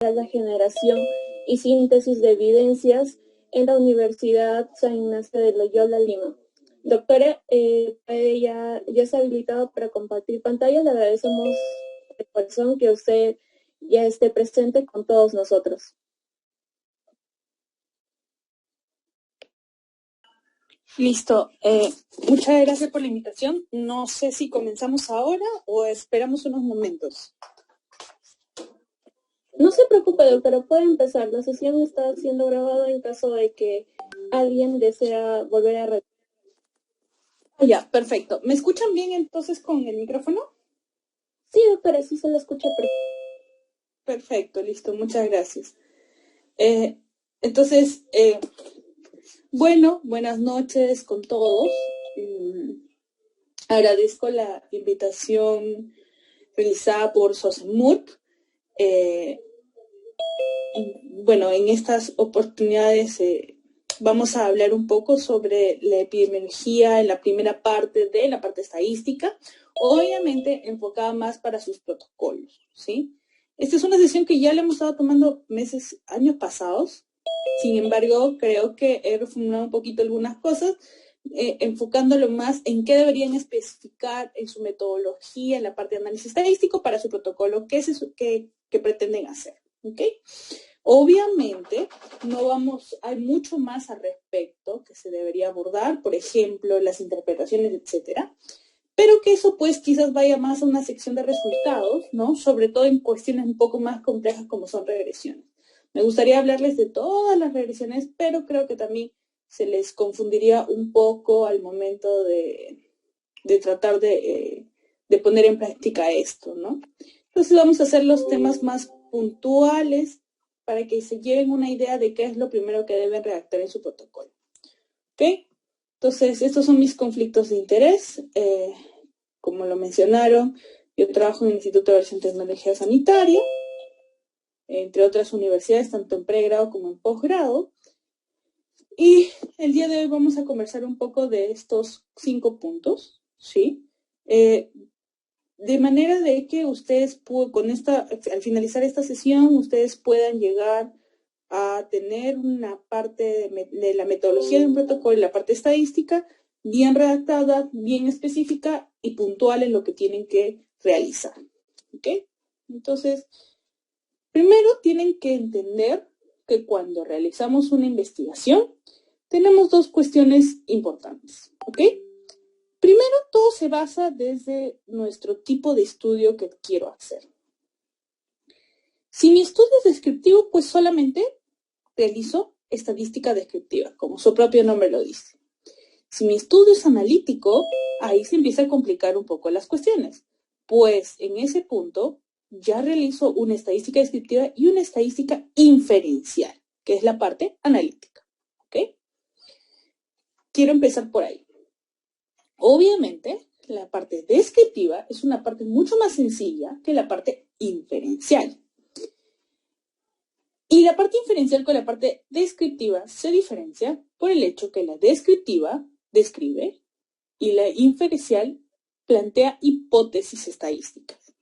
la generación y síntesis de evidencias en la Universidad San Ignacio de Loyola, Lima. Doctora, ya está habilitado para compartir pantalla. Le agradecemos de corazón que usted ya esté presente con todos nosotros. Listo. Muchas gracias por la invitación. No sé si comenzamos ahora o esperamos unos momentos. No se preocupe, doctora, puede empezar. La sesión está siendo grabada en caso de que alguien desea volver a repetir. Ya, perfecto. ¿Me escuchan bien entonces con el micrófono? Sí, doctora, sí se la escucha perfecto. Perfecto, listo. Muchas gracias. Entonces, bueno, buenas noches con todos. Agradezco la invitación realizada por SOSEMUT. Bueno, en estas oportunidades vamos a hablar un poco sobre la epidemiología en la primera parte de la parte estadística, obviamente enfocada más para sus protocolos, ¿sí? Esta es una sesión que ya la hemos estado tomando años pasados. Sin embargo, creo que he reformulado un poquito algunas cosas, enfocándolo más en qué deberían especificar en su metodología, en la parte de análisis estadístico para su protocolo, qué pretenden hacer, ¿ok? Obviamente, hay mucho más al respecto que se debería abordar, por ejemplo, las interpretaciones, etcétera, pero que eso pues quizás vaya más a una sección de resultados, ¿no? Sobre todo en cuestiones un poco más complejas como son regresiones. Me gustaría hablarles de todas las regresiones, pero creo que también se les confundiría un poco al momento de tratar de poner en práctica esto, ¿no? Entonces vamos a hacer los temas más puntuales para que se lleven una idea de qué es lo primero que deben redactar en su protocolo. ¿Ok? Entonces, estos son mis conflictos de interés. Como lo mencionaron, yo trabajo en el Instituto de Evaluación y Tecnología Sanitaria, entre otras universidades, tanto en pregrado como en posgrado. Y el día de hoy vamos a conversar un poco de estos 5 puntos, ¿sí? De manera de que ustedes, al finalizar esta sesión, ustedes puedan llegar a tener una parte de la metodología de un protocolo y la parte estadística bien redactada, bien específica y puntual en lo que tienen que realizar. ¿Ok? Entonces, primero tienen que entender que cuando realizamos una investigación, tenemos 2 cuestiones importantes. ¿Ok? Primero, todo se basa desde nuestro tipo de estudio que quiero hacer. Si mi estudio es descriptivo, pues solamente realizo estadística descriptiva, como su propio nombre lo dice. Si mi estudio es analítico, ahí se empieza a complicar un poco las cuestiones, pues en ese punto ya realizo una estadística descriptiva y una estadística inferencial, que es la parte analítica. ¿Ok? Quiero empezar por ahí. Obviamente, la parte descriptiva es una parte mucho más sencilla que la parte inferencial. Y la parte inferencial con la parte descriptiva se diferencia por el hecho que la descriptiva describe y la inferencial plantea hipótesis estadísticas.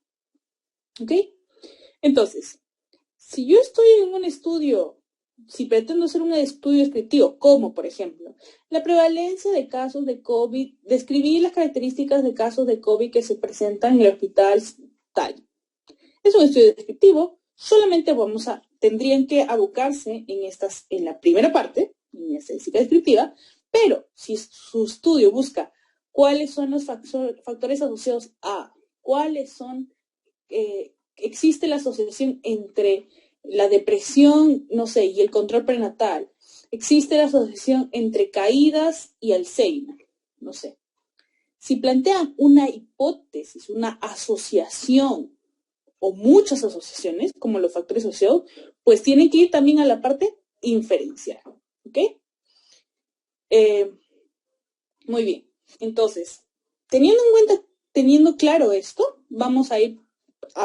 ¿Ok? Entonces, si yo estoy en un estudio, si pretendo hacer un estudio descriptivo, como por ejemplo, la prevalencia de casos de COVID, describir las características de casos de COVID que se presentan en el hospital tal. Es un estudio descriptivo, solamente tendrían que abocarse en la primera parte, en la estadística descriptiva, pero si su estudio busca cuáles son los factores asociados a, existe la asociación entre la depresión, no sé, y el control prenatal, existe la asociación entre caídas y Alzheimer, no sé. Si plantean una hipótesis, una asociación o muchas asociaciones, como los factores asociados, pues tienen que ir también a la parte inferencial. ¿Ok? Muy bien. Entonces, teniendo claro esto, vamos a ir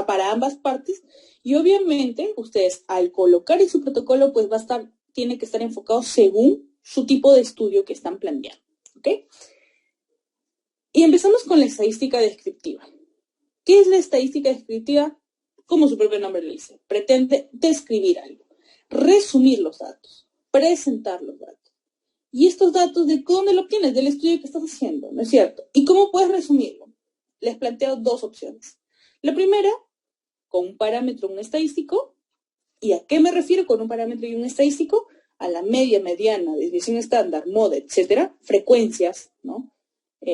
para ambas partes y obviamente ustedes al colocar en su protocolo, pues tiene que estar enfocado según su tipo de estudio que están planteando. ¿Ok? Y empezamos con la estadística descriptiva. ¿Qué es la estadística descriptiva? como su propio nombre lo dice, pretende describir algo, resumir los datos, presentar los datos. ¿Y estos datos de dónde lo obtienes? Del estudio que estás haciendo, ¿no es cierto? ¿Y cómo puedes resumirlo? Les planteo dos opciones. La primera, con un parámetro, un estadístico. ¿Y a qué me refiero con un parámetro y un estadístico? A la media, mediana, desviación estándar, moda, etcétera, frecuencias, ¿no?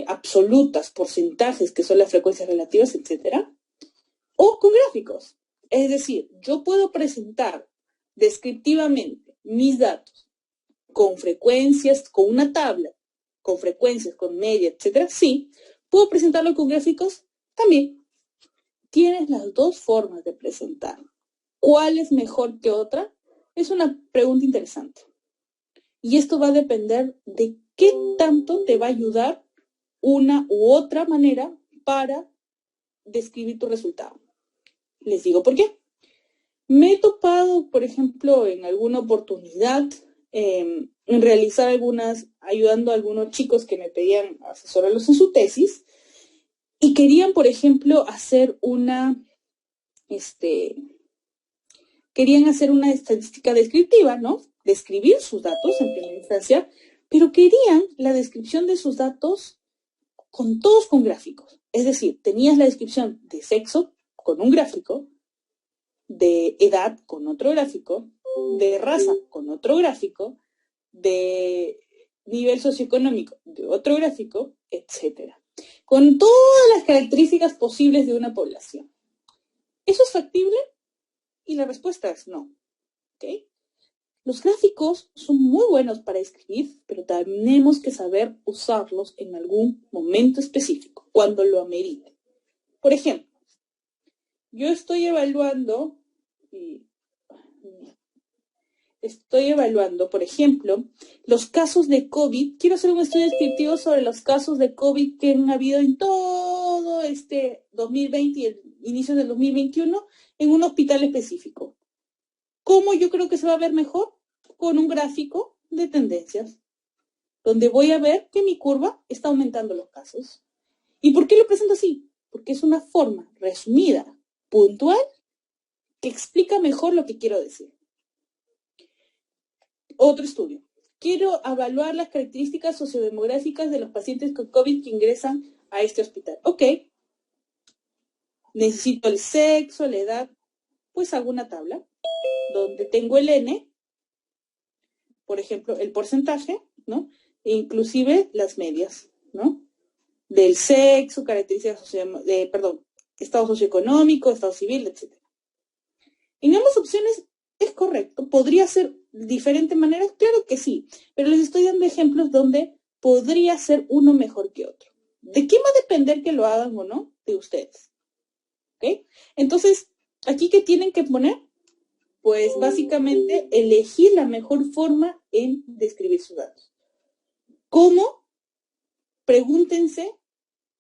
Absolutas, porcentajes, que son las frecuencias relativas, etcétera. O con gráficos. Es decir, yo puedo presentar descriptivamente mis datos con frecuencias, con una tabla, con frecuencias, con media, etcétera. Sí. ¿Puedo presentarlo con gráficos? También. Tienes las dos formas de presentarlo. ¿Cuál es mejor que otra? Es una pregunta interesante. Y esto va a depender de qué tanto te va a ayudar una u otra manera para describir tu resultado. Les digo por qué. Me he topado, por ejemplo, en alguna oportunidad, en realizar ayudando a algunos chicos que me pedían asesorarlos en su tesis y querían, por ejemplo, querían hacer una estadística descriptiva, ¿no? Describir sus datos en primera instancia, pero querían la descripción de sus datos todos con gráficos. Es decir, tenías la descripción de sexo con un gráfico, de edad con otro gráfico, de raza con otro gráfico, de nivel socioeconómico de otro gráfico, etcétera. Con todas las características posibles de una población. ¿Eso es factible? Y la respuesta es no. ¿Okay? Los gráficos son muy buenos para escribir, pero tenemos que saber usarlos en algún momento específico, cuando lo amerite. Por ejemplo, yo estoy evaluando, por ejemplo, los casos de COVID. Quiero hacer un estudio descriptivo sobre los casos de COVID que han habido en todo este 2020 y el inicio del 2021 en un hospital específico. ¿Cómo yo creo que se va a ver mejor? Con un gráfico de tendencias, donde voy a ver que mi curva está aumentando los casos. ¿Y por qué lo presento así? Porque es una forma resumida, puntual, que explica mejor lo que quiero decir. Otro estudio. Quiero evaluar las características sociodemográficas de los pacientes con COVID que ingresan a este hospital. Ok. Necesito el sexo, la edad. Pues hago una tabla donde tengo el N, por ejemplo, el porcentaje, ¿no? E inclusive las medias, ¿no? Del sexo, características estado socioeconómico, estado civil, etc. En ambas opciones es correcto. ¿Podría ser de diferentes maneras? Claro que sí, pero les estoy dando ejemplos donde podría ser uno mejor que otro. ¿De quién va a depender que lo hagan o no? De ustedes. ¿Ok? Entonces, ¿aquí qué tienen que poner? Pues básicamente elegir la mejor forma en describir sus datos. ¿Cómo? Pregúntense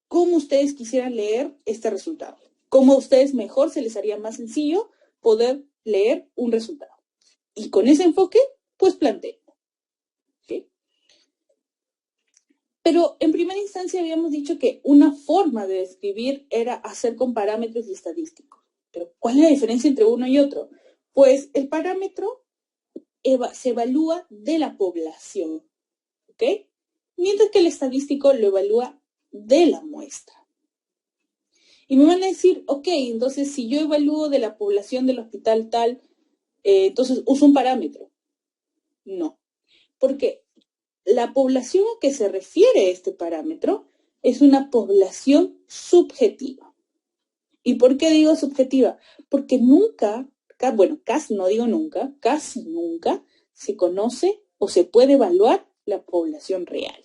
cómo ustedes quisieran leer este resultado. Cómo a ustedes mejor se les haría más sencillo poder leer un resultado. Y con ese enfoque, pues planteen. ¿Okay? Pero en primera instancia habíamos dicho que una forma de describir era hacer con parámetros y estadísticos. Pero ¿cuál es la diferencia entre uno y otro? Pues el parámetro se evalúa de la población, ¿ok? Mientras que el estadístico lo evalúa de la muestra. Y me van a decir, ok, entonces si yo evalúo de la población del hospital tal, entonces uso un parámetro. No, porque la población a que se refiere este parámetro es una población subjetiva. ¿Y por qué digo subjetiva? Porque nunca, casi nunca se conoce o se puede evaluar la población real.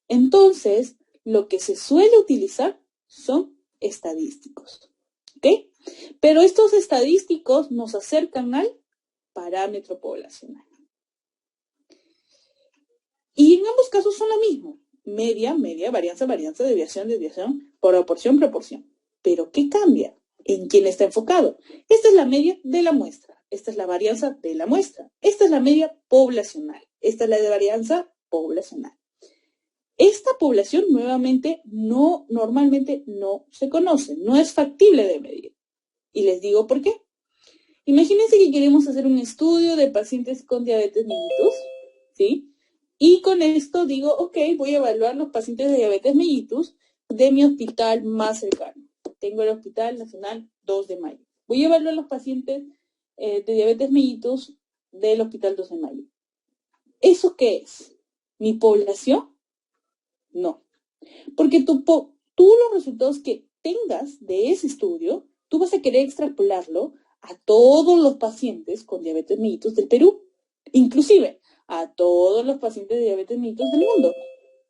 Entonces, lo que se suele utilizar son estadísticos, ¿ok? Pero estos estadísticos nos acercan al parámetro poblacional. Y en ambos casos son lo mismo. Media, varianza, desviación, proporción. ¿Pero qué cambia? ¿En quién está enfocado? Esta es la media de la muestra. Esta es la varianza de la muestra. Esta es la media poblacional. Esta es la de varianza poblacional. Esta población nuevamente normalmente no se conoce, no es factible de medir. Y les digo por qué. Imagínense que queremos hacer un estudio de pacientes con diabetes mellitus, ¿sí? Y con esto digo, ok, voy a evaluar los pacientes de diabetes mellitus de mi hospital más cercano. Tengo el Hospital Nacional 2 de Mayo. Voy a evaluar los pacientes de diabetes mellitus del Hospital 2 de Mayo. ¿Eso qué es? ¿Mi población? No. Porque tú los resultados que tengas de ese estudio, tú vas a querer extrapolarlo a todos los pacientes con diabetes mellitus del Perú, inclusive a todos los pacientes de diabetes mellitus del mundo.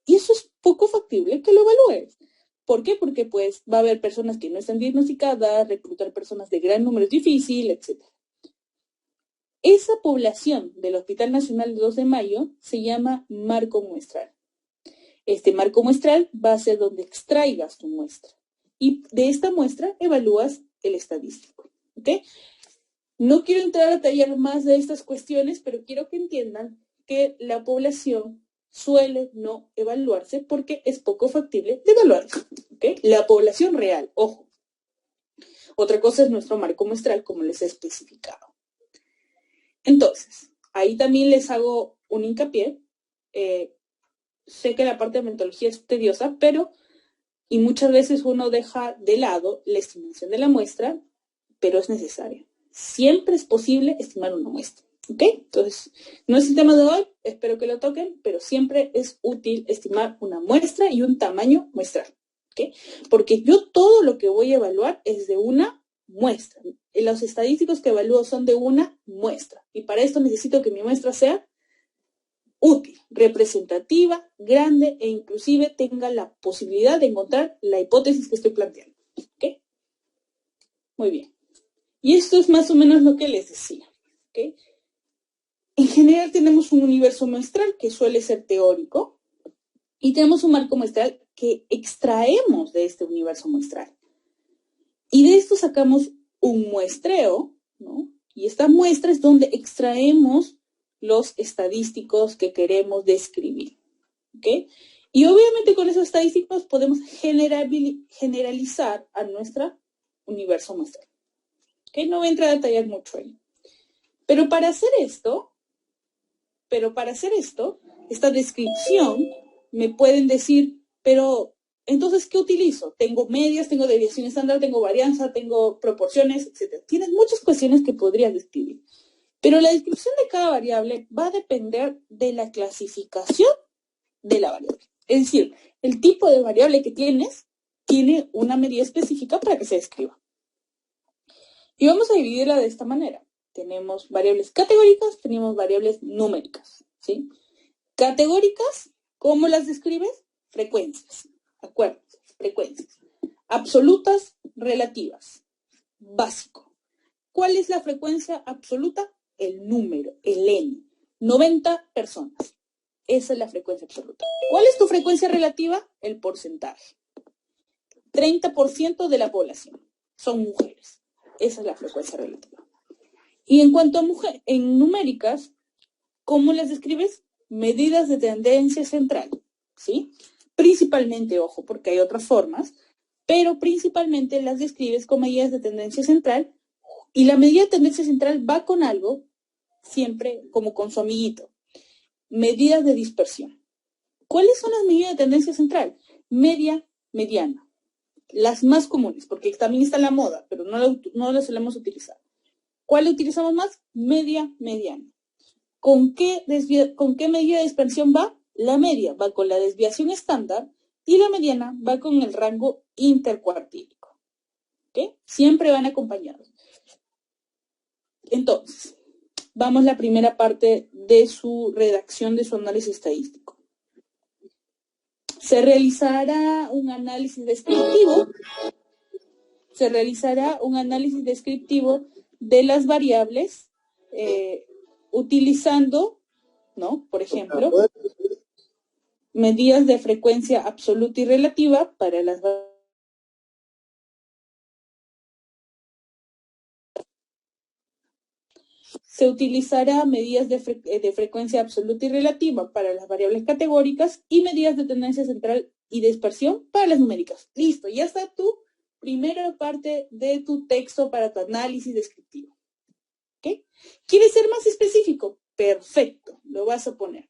Y eso es poco factible que lo evalúes. ¿Por qué? Porque pues va a haber personas que no están diagnosticadas, reclutar personas de gran número es difícil, etc. Esa población del Hospital Nacional 2 de Mayo se llama marco muestral. Este marco muestral va a ser donde extraigas tu muestra. Y de esta muestra evalúas el estadístico. ¿Ok? No quiero entrar a detallar más de estas cuestiones, pero quiero que entiendan que la población suele no evaluarse porque es poco factible de evaluarse. ¿Okay? La población real, ojo. Otra cosa es nuestro marco muestral, como les he especificado. Entonces, ahí también les hago un hincapié. Sé que la parte de metodología es tediosa, y muchas veces uno deja de lado la estimación de la muestra, pero es necesario. Siempre es posible estimar una muestra. ¿Ok? Entonces, no es el tema de hoy, espero que lo toquen, pero siempre es útil estimar una muestra y un tamaño muestral. ¿Ok? Porque yo todo lo que voy a evaluar es de una muestra. Los estadísticos que evalúo son de una muestra. Y para esto necesito que mi muestra sea útil, representativa, grande e inclusive tenga la posibilidad de encontrar la hipótesis que estoy planteando. ¿Ok? Muy bien. Y esto es más o menos lo que les decía. ¿Ok? En general tenemos un universo muestral que suele ser teórico y tenemos un marco muestral que extraemos de este universo muestral. Y de esto sacamos un muestreo, ¿no? Y esta muestra es donde extraemos los estadísticos que queremos describir. ¿Ok? Y obviamente con esos estadísticos podemos generalizar a nuestro universo muestral. ¿Ok? No voy a entrar a detallar mucho ahí. Pero para hacer esto, esta descripción, me pueden decir, pero entonces, ¿qué utilizo? Tengo medias, tengo desviación estándar, tengo varianza, tengo proporciones, etc. Tienes muchas cuestiones que podrías describir. Pero la descripción de cada variable va a depender de la clasificación de la variable. Es decir, el tipo de variable que tienes tiene una medida específica para que se describa. Y vamos a dividirla de esta manera. Tenemos variables categóricas, tenemos variables numéricas, ¿sí? Categóricas, ¿cómo las describes? Frecuencias, acuérdense, frecuencias. Absolutas, relativas. Básico. ¿Cuál es la frecuencia absoluta? El número, el n. 90 personas. Esa es la frecuencia absoluta. ¿Cuál es tu frecuencia relativa? El porcentaje. 30% de la población son mujeres. Esa es la frecuencia relativa. Y en cuanto a en numéricas, ¿cómo las describes? Medidas de tendencia central, ¿sí? Principalmente, ojo, porque hay otras formas, pero principalmente las describes con medidas de tendencia central, y la medida de tendencia central va con algo, siempre como con su amiguito. Medidas de dispersión. ¿Cuáles son las medidas de tendencia central? Media, mediana. Las más comunes, porque también está la moda, pero no la solemos utilizar. ¿Cuál utilizamos más? Media, mediana. ¿Con qué medida de dispersión va? La media va con la desviación estándar y la mediana va con el rango intercuartílico. ¿Okay? Siempre van acompañados. Entonces, vamos a la primera parte de su redacción de su análisis estadístico. Se realizará un análisis descriptivo. De las variables utilizando, ¿no? Por ejemplo, medidas de frecuencia absoluta y relativa para las variables. Se utilizará medidas de frecuencia absoluta y relativa para las variables categóricas y medidas de tendencia central y dispersión para las numéricas. Listo, ya está tu primera parte de tu texto para tu análisis descriptivo. ¿Ok? ¿Quieres ser más específico? Perfecto, lo vas a poner.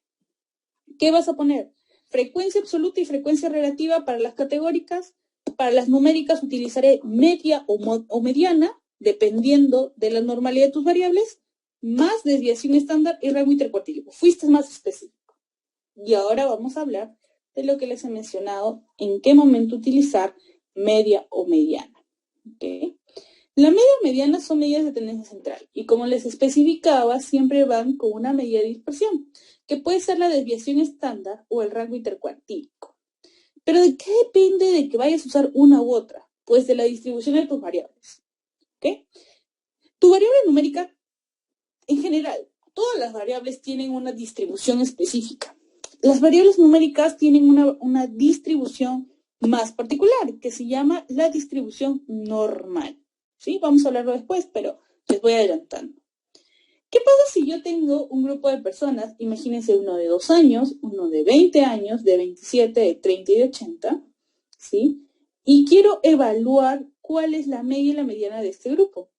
¿Qué vas a poner? Frecuencia absoluta y frecuencia relativa para las categóricas. Para las numéricas utilizaré media o mediana, dependiendo de la normalidad de tus variables, más desviación estándar y rango intercuartílico. Fuiste más específico. Y ahora vamos a hablar de lo que les he mencionado, en qué momento utilizar media o mediana. ¿Okay? La media o mediana son medidas de tendencia central y como les especificaba, siempre van con una medida de dispersión, que puede ser la desviación estándar o el rango intercuartílico. ¿Pero de qué depende de que vayas a usar una u otra? Pues de la distribución de tus variables. ¿Okay? Tu variable numérica, en general, todas las variables tienen una distribución específica. Las variables numéricas tienen una distribución más particular, que se llama la distribución normal. ¿Sí? Vamos a hablarlo después, pero les voy adelantando. ¿Qué pasa si yo tengo un grupo de personas, imagínense uno de 2 años, uno de 20 años, de 27, de 30 y de 80, ¿sí? Y quiero evaluar cuál es la media y la mediana de este grupo.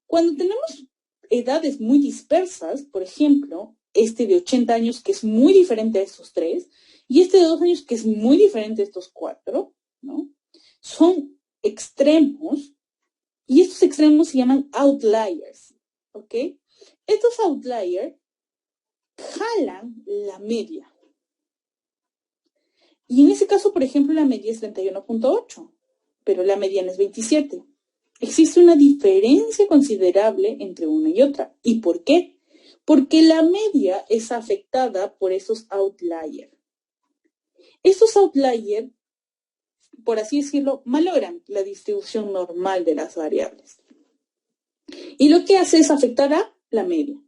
Cuando tenemos edades muy dispersas, por ejemplo, este de 80 años que es muy diferente a estos 3, y este de 2 años que es muy diferente a estos 4, ¿no? Son extremos, y estos extremos se llaman outliers, ¿ok? Estos outliers jalan la media. Y en ese caso, por ejemplo, la media es 31.8, pero la mediana es 27. Existe una diferencia considerable entre una y otra. ¿Y por qué? Porque la media es afectada por esos outliers. Estos outliers, por así decirlo, malogran la distribución normal de las variables. Y lo que hace es afectar a la media.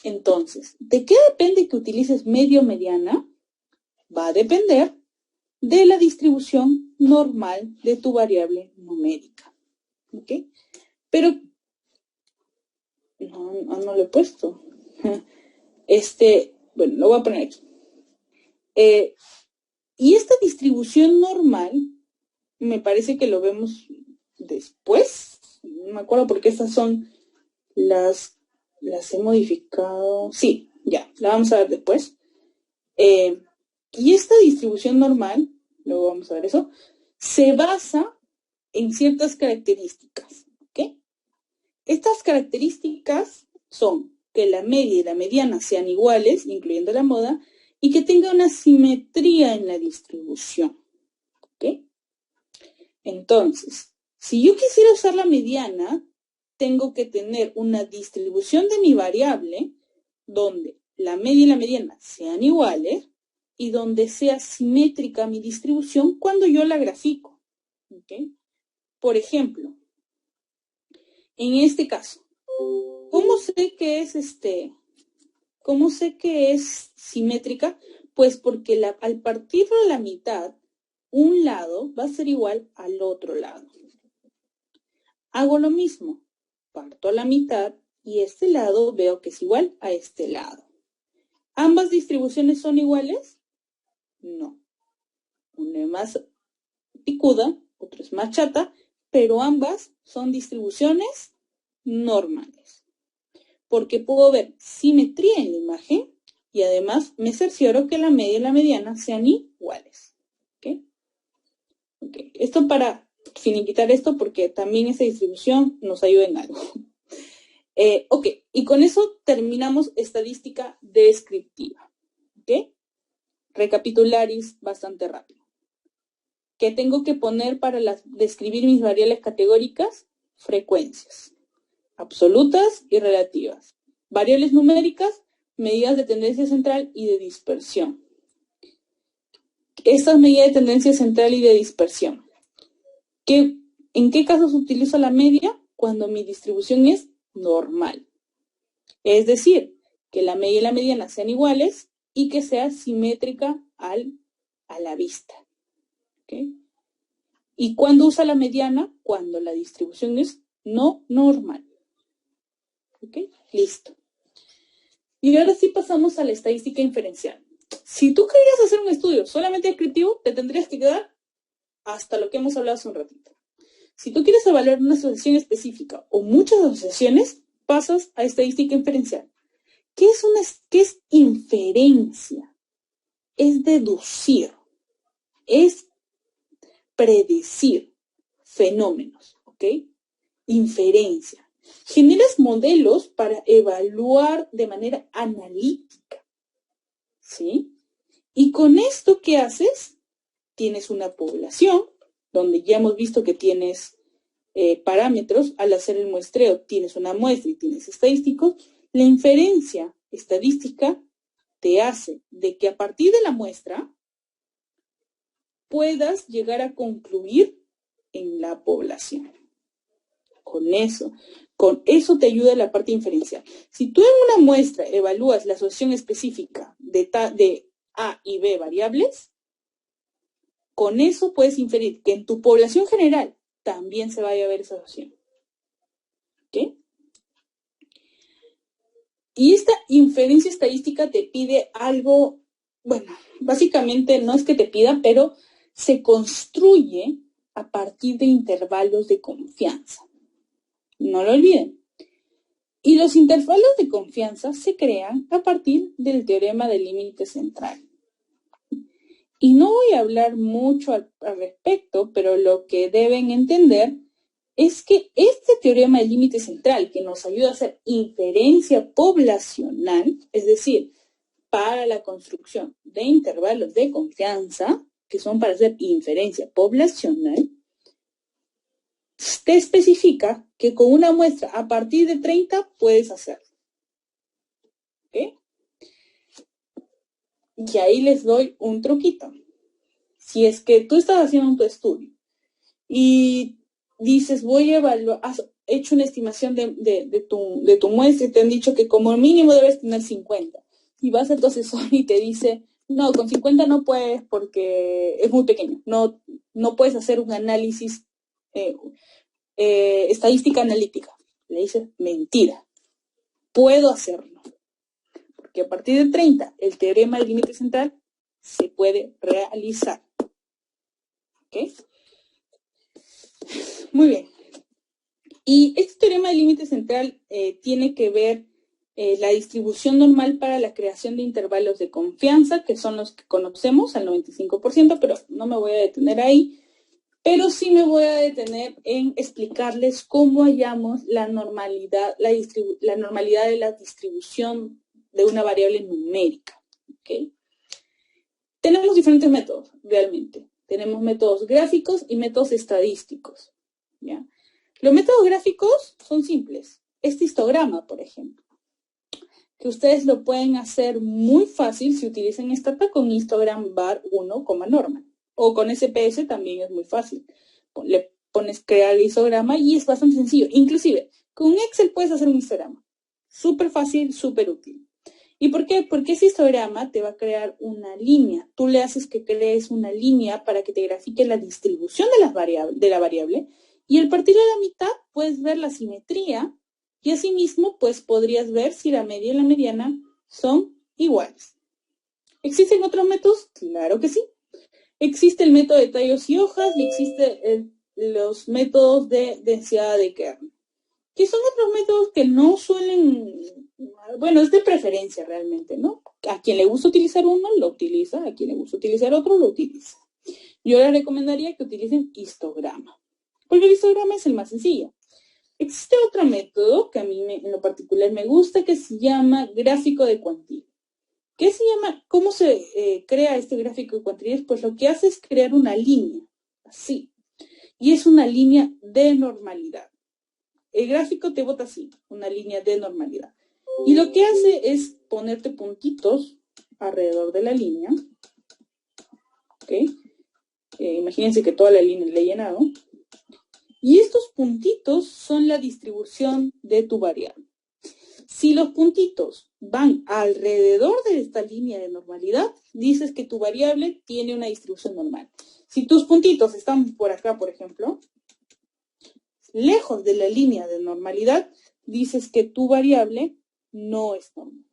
Entonces, ¿de qué depende que utilices media o mediana? Va a depender de la distribución normal de tu variable numérica. ¿Ok? Pero, no lo he puesto. Bueno, lo voy a poner aquí. Y esta distribución normal, me parece que lo vemos después. No me acuerdo porque estas son las he modificado. Sí, ya, la vamos a ver después. Y esta distribución normal, luego vamos a ver eso, se basa en ciertas características. ¿Ok? Estas características son que la media y la mediana sean iguales, incluyendo la moda, y que tenga una simetría en la distribución. ¿Ok? Entonces, si yo quisiera usar la mediana, tengo que tener una distribución de mi variable donde la media y la mediana sean iguales y donde sea simétrica mi distribución cuando yo la grafico. ¿Okay? Por ejemplo, en este caso, ¿cómo sé que es simétrica? Pues porque al partirlo a la mitad, un lado va a ser igual al otro lado. Hago lo mismo, parto a la mitad y este lado veo que es igual a este lado. ¿Ambas distribuciones son iguales? No. Una es más picuda, otra es más chata, pero ambas son distribuciones normales. Porque puedo ver simetría en la imagen y además me cercioro que la media y la mediana sean iguales. ¿Ok? Okay. Esto para finiquitar esto porque también esa distribución nos ayuda en algo. Ok, y con eso terminamos estadística descriptiva. ¿Ok? Recapitularis bastante rápido. ¿Qué tengo que poner para describir mis variables categóricas? Frecuencias, absolutas y relativas. Variables numéricas, medidas de tendencia central y de dispersión. Estas medidas de tendencia central y de dispersión. ¿En qué casos utilizo la media? Cuando mi distribución es normal. Es decir, que la media y la mediana sean iguales y que sea simétrica a la vista. ¿Okay? ¿Y cuándo usa la mediana? Cuando la distribución es no normal. ¿Ok? Listo. Y ahora sí pasamos a la estadística inferencial. Si tú querías hacer un estudio solamente descriptivo, te tendrías que quedar hasta lo que hemos hablado hace un ratito. Si tú quieres evaluar una asociación específica o muchas asociaciones, pasas a estadística inferencial. ¿Qué es inferencia? Es deducir, es predecir fenómenos, ¿ok? Inferencia. Generas modelos para evaluar de manera analítica, ¿sí? Y con esto, ¿qué haces? Tienes una población, donde ya hemos visto que tienes parámetros. Al hacer el muestreo, tienes una muestra y tienes estadísticos. La inferencia estadística te hace de que a partir de la muestra puedas llegar a concluir en la población. Con eso te ayuda la parte inferencial. Si tú en una muestra evalúas la asociación específica de A y B variables, con eso puedes inferir que en tu población general también se vaya a ver esa asociación. ¿Ok? Y esta inferencia estadística te pide algo, bueno, básicamente no es que te pida, pero se construye a partir de intervalos de confianza. No lo olviden. Y los intervalos de confianza se crean a partir del teorema del límite central. Y no voy a hablar mucho al respecto, pero lo que deben entender es que este teorema del límite central, que nos ayuda a hacer inferencia poblacional, es decir, para la construcción de intervalos de confianza, que son para hacer inferencia poblacional, te especifica que con una muestra a partir de 30 puedes hacerlo. ¿Ok? Y ahí les doy un truquito. Si es que tú estás haciendo tu estudio y dices, voy a evaluar, has hecho una estimación de tu muestra y te han dicho que como mínimo debes tener 50. Y vas a tu asesor y te dice, no, con 50 no puedes porque es muy pequeño. No puedes hacer un análisis, estadística analítica. Le dices, mentira. Puedo hacerlo. Porque a partir de 30, el teorema del límite central se puede realizar. ¿Ok? Muy bien. Y este teorema del límite central tiene que ver la distribución normal para la creación de intervalos de confianza, que son los que conocemos al 95%, pero no me voy a detener ahí. Pero sí me voy a detener en explicarles cómo hallamos la normalidad, la normalidad de la distribución de una variable numérica. ¿Okay? Tenemos diferentes métodos, realmente. Tenemos métodos gráficos y métodos estadísticos. ¿Ya? Los métodos gráficos son simples. Este histograma, por ejemplo, que ustedes lo pueden hacer muy fácil si utilizan Stata con histogram var 1, normal. O con SPS también es muy fácil. Le pones crear el histograma y es bastante sencillo. Inclusive, con Excel puedes hacer un histograma. Súper fácil, súper útil. ¿Y por qué? Porque ese histograma te va a crear una línea. Tú le haces que crees una línea para que te grafique la distribución de la variable. Y al partir de la mitad puedes ver la simetría y asimismo pues podrías ver si la media y la mediana son iguales. ¿Existen otros métodos? Claro que sí. Existe el método de tallos y hojas y existen los métodos de densidad de kernel, que son otros métodos que no suelen, bueno, es de preferencia realmente, ¿no? A quien le gusta utilizar uno, lo utiliza, a quien le gusta utilizar otro, lo utiliza. Yo les recomendaría que utilicen histograma, porque el histograma es el más sencillo. Existe otro método que a mí en lo particular me gusta, que se llama gráfico de cuantía. ¿Qué se llama? ¿Cómo se crea este gráfico de cuantillas? Pues lo que hace es crear una línea, así. Y es una línea de normalidad. El gráfico te bota así, una línea de normalidad. Y lo que hace es ponerte puntitos alrededor de la línea. ¿Ok? Imagínense que toda la línea la he llenado. Y estos puntitos son la distribución de tu variable. Si los puntitos van alrededor de esta línea de normalidad, dices que tu variable tiene una distribución normal. Si tus puntitos están por acá, por ejemplo, lejos de la línea de normalidad, dices que tu variable no es normal.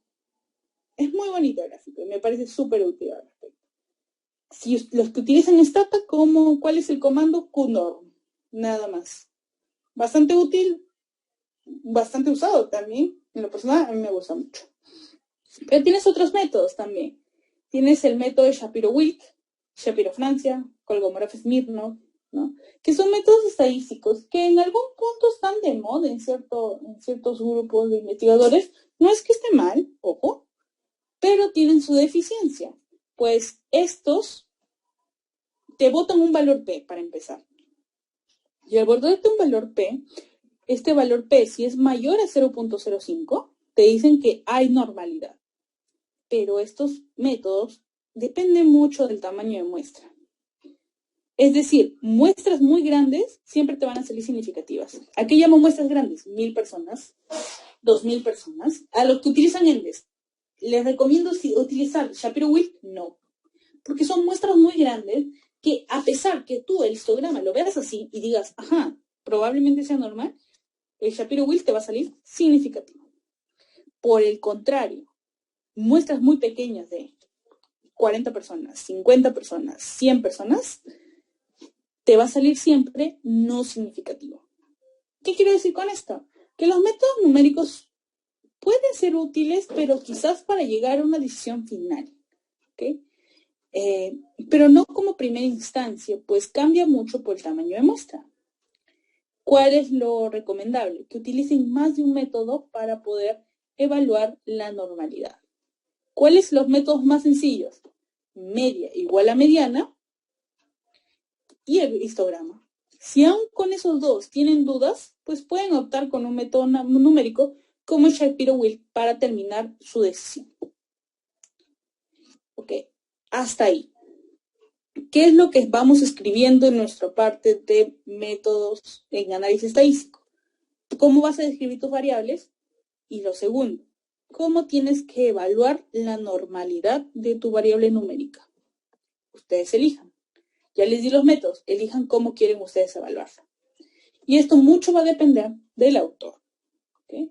Es muy bonito el gráfico y me parece súper útil al respecto. Si los que utilizan Stata, ¿cuál es el comando? QNorm. nada más. Bastante útil, bastante usado también. En lo personal, a mí me gusta mucho. Pero tienes otros métodos también. Tienes el método de Shapiro-Wilk, Shapiro-Francia, Kolmogorov-Smirnov, ¿no? Que son métodos estadísticos que en algún punto están de moda en ciertos grupos de investigadores. No es que esté mal, ojo, pero tienen su deficiencia. Pues estos te botan un valor P para empezar. Y al botarte un valor P, este valor P, si es mayor a 0.05, te dicen que hay normalidad. Pero estos métodos dependen mucho del tamaño de muestra. Es decir, muestras muy grandes siempre te van a salir significativas. ¿A qué llamo muestras grandes? 1,000 personas, 2,000 personas. A los que utilizan ENDES, ¿les recomiendo utilizar Shapiro-Wilk? No. Porque son muestras muy grandes que a pesar que tú el histograma lo veas así y digas, ajá, probablemente sea normal, el Shapiro-Wilk te va a salir significativo. Por el contrario, muestras muy pequeñas de 40 personas, 50 personas, 100 personas, te va a salir siempre no significativo. ¿Qué quiero decir con esto? Que los métodos numéricos pueden ser útiles, pero quizás para llegar a una decisión final, ¿ok? Pero no como primera instancia, pues cambia mucho por el tamaño de muestra. ¿Cuál es lo recomendable? Que utilicen más de un método para poder evaluar la normalidad. ¿Cuáles son los métodos más sencillos? Media igual a mediana y el histograma. Si aún con esos dos tienen dudas, pues pueden optar con un método numérico como el Shapiro-Wilk para terminar su decisión. Ok, hasta ahí. ¿Qué es lo que vamos escribiendo en nuestra parte de métodos en análisis estadístico? ¿Cómo vas a describir tus variables? Y lo segundo, ¿cómo tienes que evaluar la normalidad de tu variable numérica? Ustedes elijan. Ya les di los métodos, elijan cómo quieren ustedes evaluarla. Y esto mucho va a depender del autor. ¿Okay?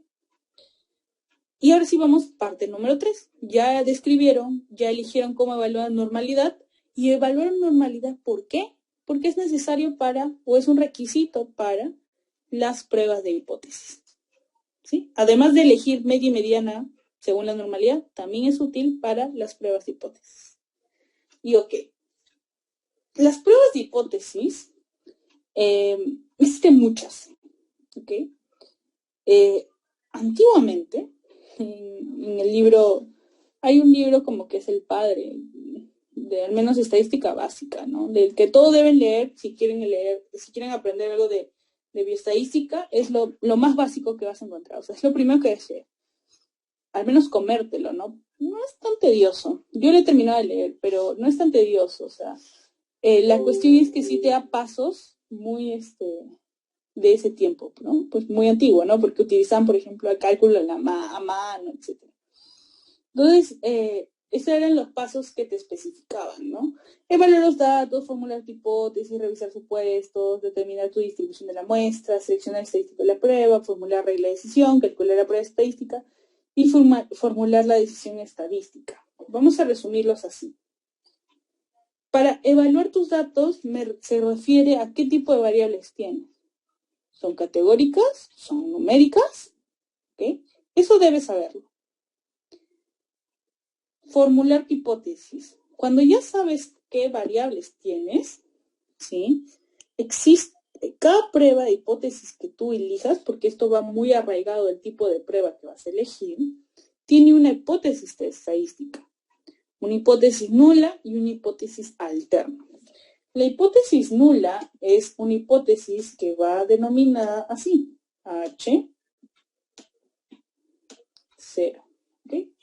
Y ahora sí vamos, parte número 3. Ya describieron, ya eligieron cómo evaluar normalidad. Y evaluar normalidad, ¿por qué? Porque es necesario para, o es un requisito para, las pruebas de hipótesis. ¿Sí? Además de elegir media y mediana según la normalidad, también es útil para las pruebas de hipótesis. Y ok, las pruebas de hipótesis existen muchas. ¿Ok? Antiguamente, en el libro, hay un libro como que es el padre de al menos estadística básica, ¿no? Del que todos deben leer si quieren aprender algo de bioestadística, es lo más básico que vas a encontrar. O sea, es lo primero que debes leer. Al menos comértelo, ¿no? No es tan tedioso. Yo lo he terminado de leer, pero no es tan tedioso. O sea, la cuestión es que sí te da pasos muy, de ese tiempo, ¿no? Pues muy antiguo, ¿no? Porque utilizaban, por ejemplo, el cálculo a mano, etc. Entonces, esos eran los pasos que te especificaban, ¿no? Evaluar los datos, formular tu hipótesis, revisar supuestos, determinar tu distribución de la muestra, seleccionar estadístico de la prueba, formular regla de decisión, calcular la prueba estadística y formular la decisión estadística. Vamos a resumirlos así. Para evaluar tus datos se refiere a qué tipo de variables tienes. ¿Son categóricas? ¿Son numéricas? ¿Okay? Eso debes saberlo. Formular tu hipótesis. Cuando ya sabes qué variables tienes, ¿sí? Existe cada prueba de hipótesis que tú elijas, porque esto va muy arraigado del tipo de prueba que vas a elegir, tiene una hipótesis estadística, una hipótesis nula y una hipótesis alterna. La hipótesis nula es una hipótesis que va denominada así, H0. ¿Okay?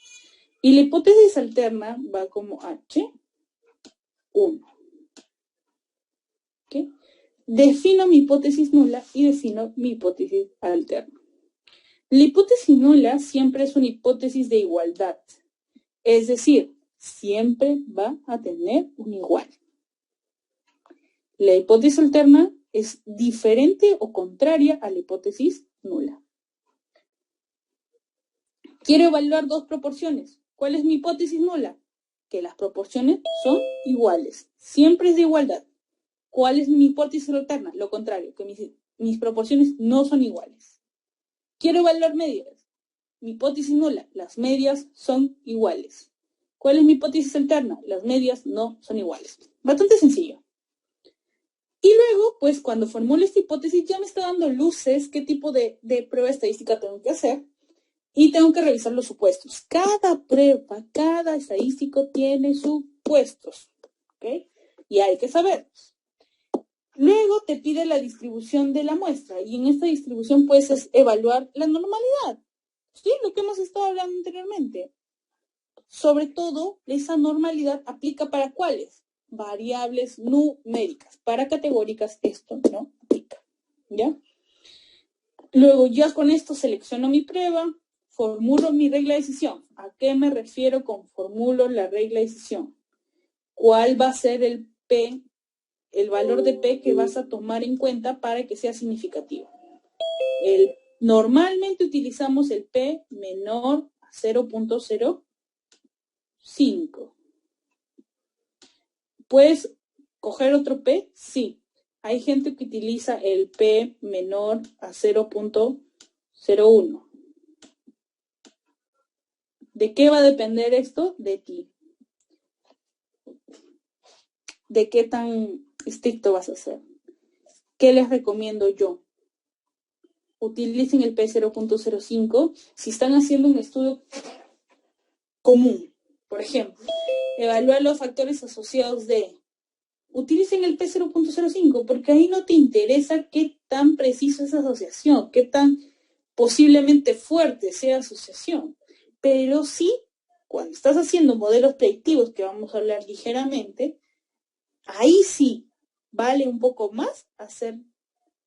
Y la hipótesis alterna va como H1. ¿Okay? Defino mi hipótesis nula y defino mi hipótesis alterna. La hipótesis nula siempre es una hipótesis de igualdad. Es decir, siempre va a tener un igual. La hipótesis alterna es diferente o contraria a la hipótesis nula. Quiero evaluar dos proporciones. ¿Cuál es mi hipótesis nula? Que las proporciones son iguales. Siempre es de igualdad. ¿Cuál es mi hipótesis alterna? Lo contrario, que mis proporciones no son iguales. Quiero evaluar medias. Mi hipótesis nula, las medias son iguales. ¿Cuál es mi hipótesis alterna? Las medias no son iguales. Bastante sencillo. Y luego, pues cuando formulo esta hipótesis, ya me está dando luces qué tipo de prueba estadística tengo que hacer y tengo que revisar los supuestos. Cada prueba, cada estadístico tiene supuestos, ¿ok? Y hay que saberlos. Luego te pide la distribución de la muestra y en esta distribución puedes evaluar la normalidad. ¿Sí? Lo que hemos estado hablando anteriormente. Sobre todo, esa normalidad aplica para ¿cuáles? Variables numéricas. Para categóricas esto no aplica. ¿Ya? Luego ya con esto selecciono mi prueba, formulo mi regla de decisión. ¿A qué me refiero con formulo la regla de decisión? ¿Cuál va a ser el P, el valor de P que vas a tomar en cuenta para que sea significativo? Normalmente utilizamos el P menor a 0.05. ¿Puedes coger otro P? Sí. Hay gente que utiliza el P menor a 0.01. ¿De qué va a depender esto? De ti. ¿De qué tan estricto vas a ser? ¿Qué les recomiendo yo? Utilicen el P 0.05 si están haciendo un estudio común. Por ejemplo, evaluar los factores asociados de... Utilicen el P 0.05 porque ahí no te interesa qué tan preciso es asociación, qué tan posiblemente fuerte sea asociación. Pero sí, cuando estás haciendo modelos predictivos, que vamos a hablar ligeramente, ahí sí vale un poco más hacer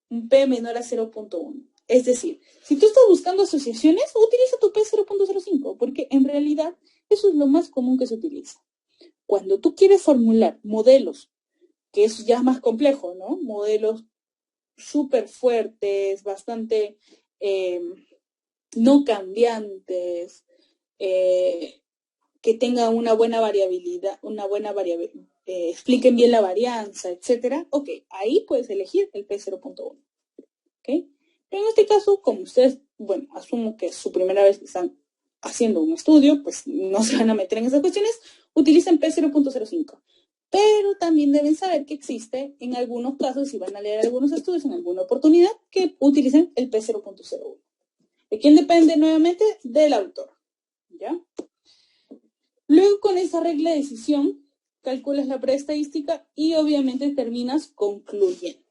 un P menor a 0.1. Es decir, si tú estás buscando asociaciones, utiliza tu P 0.05, porque en realidad eso es lo más común que se utiliza. Cuando tú quieres formular modelos, que es ya más complejo, ¿no? Modelos súper fuertes, bastante no cambiantes, que tengan una buena variabilidad, expliquen bien la varianza, etcétera. Ok, ahí puedes elegir el P 0.1. ¿Okay? Pero en este caso, como ustedes, bueno, asumo que es su primera vez que están haciendo un estudio, pues no se van a meter en esas cuestiones, utilicen P 0.05. Pero también deben saber que existe en algunos casos, si van a leer algunos estudios en alguna oportunidad, que utilicen el P 0.01. ¿De quién depende nuevamente? Del autor. ¿Ya? Luego, con esa regla de decisión, calculas la prueba estadística y obviamente terminas concluyendo.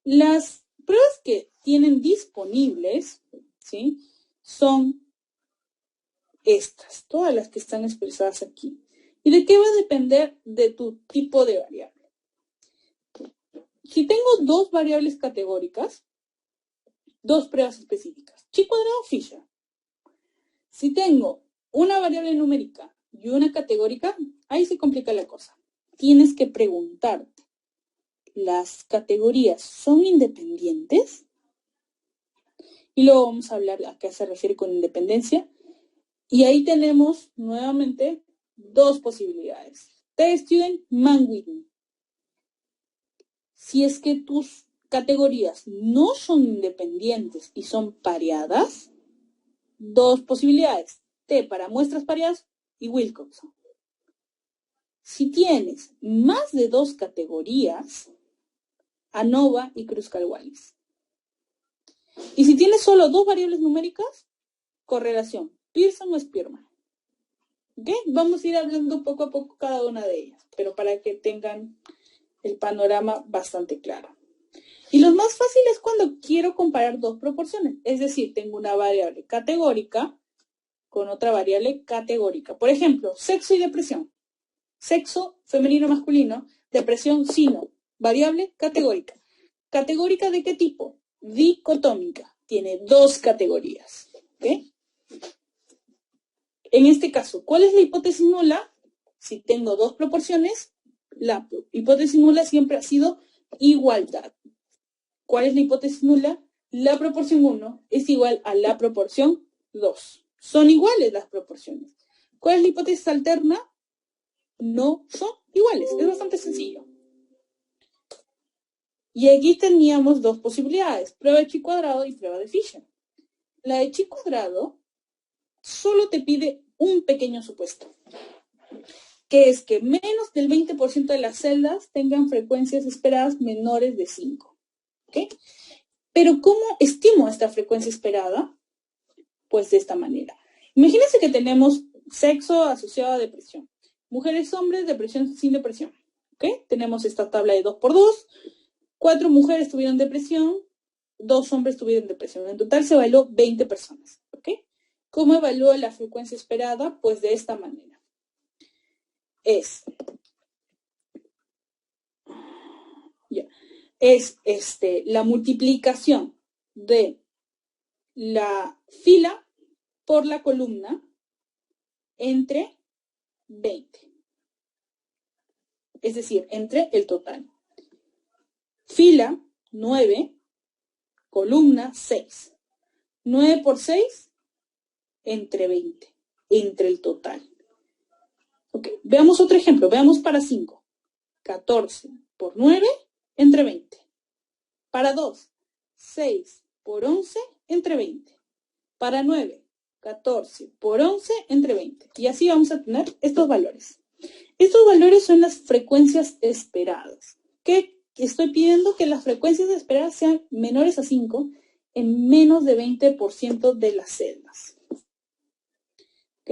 Las pruebas que tienen disponibles, ¿sí?, son estas, todas las que están expresadas aquí. ¿Y de qué va a depender? De tu tipo de variable. Si tengo dos variables categóricas, dos pruebas específicas, chi cuadrado, Fisher. Si tengo una variable numérica y una categórica, ahí se complica la cosa. Tienes que preguntarte, ¿las categorías son independientes? Y luego vamos a hablar a qué se refiere con independencia. Y ahí tenemos nuevamente dos posibilidades. T-Student, Mann-Whitney. Si es que tus categorías no son independientes y son pareadas, dos posibilidades. T para muestras pareadas y Wilcoxon. Si tienes más de dos categorías, ANOVA y Kruskal-Wallis. Y si tienes solo dos variables numéricas, correlación, Pearson o Spearman. ¿Okay? Vamos a ir hablando poco a poco cada una de ellas, pero para que tengan el panorama bastante claro. Y lo más fácil es cuando quiero comparar dos proporciones, es decir, tengo una variable categórica con otra variable categórica. Por ejemplo, sexo y depresión. Sexo femenino-masculino, depresión sino, variable categórica. ¿Categórica de qué tipo? Dicotómica. Tiene dos categorías. ¿Okay? En este caso, ¿cuál es la hipótesis nula? Si tengo dos proporciones, la hipótesis nula siempre ha sido igualdad. ¿Cuál es la hipótesis nula? La proporción 1 es igual a la proporción 2. Son iguales las proporciones. ¿Cuál es la hipótesis alterna? No son iguales. Es bastante sencillo. Y aquí teníamos dos posibilidades, prueba de chi cuadrado y prueba de Fisher. La de chi cuadrado solo te pide un pequeño supuesto, que es que menos del 20% de las celdas tengan frecuencias esperadas menores de 5. ¿Okay? Pero ¿cómo estimo esta frecuencia esperada? Pues de esta manera. Imagínense que tenemos sexo asociado a depresión. Mujeres, hombres, depresión sin depresión. ¿Okay? Tenemos esta tabla de 2×2. 4 mujeres tuvieron depresión, 2 hombres tuvieron depresión. En total se evaluó 20 personas. ¿Okay? ¿Cómo evalúo la frecuencia esperada? Pues de esta manera. Es la multiplicación de la fila por la columna entre 20. Es decir, entre el total. Fila, 9, columna, 6. 9 por 6, entre 20, entre el total. Ok, veamos otro ejemplo, veamos para 5. 14 por 9, entre 20. Para 2, 6 por 11, entre 20. Para 9, 14 por 11, entre 20. Y así vamos a tener estos valores. Estos valores son las frecuencias esperadas. ¿Qué estoy pidiendo? Que las frecuencias esperadas sean menores a 5 en menos de 20% de las celdas. ¿Ok?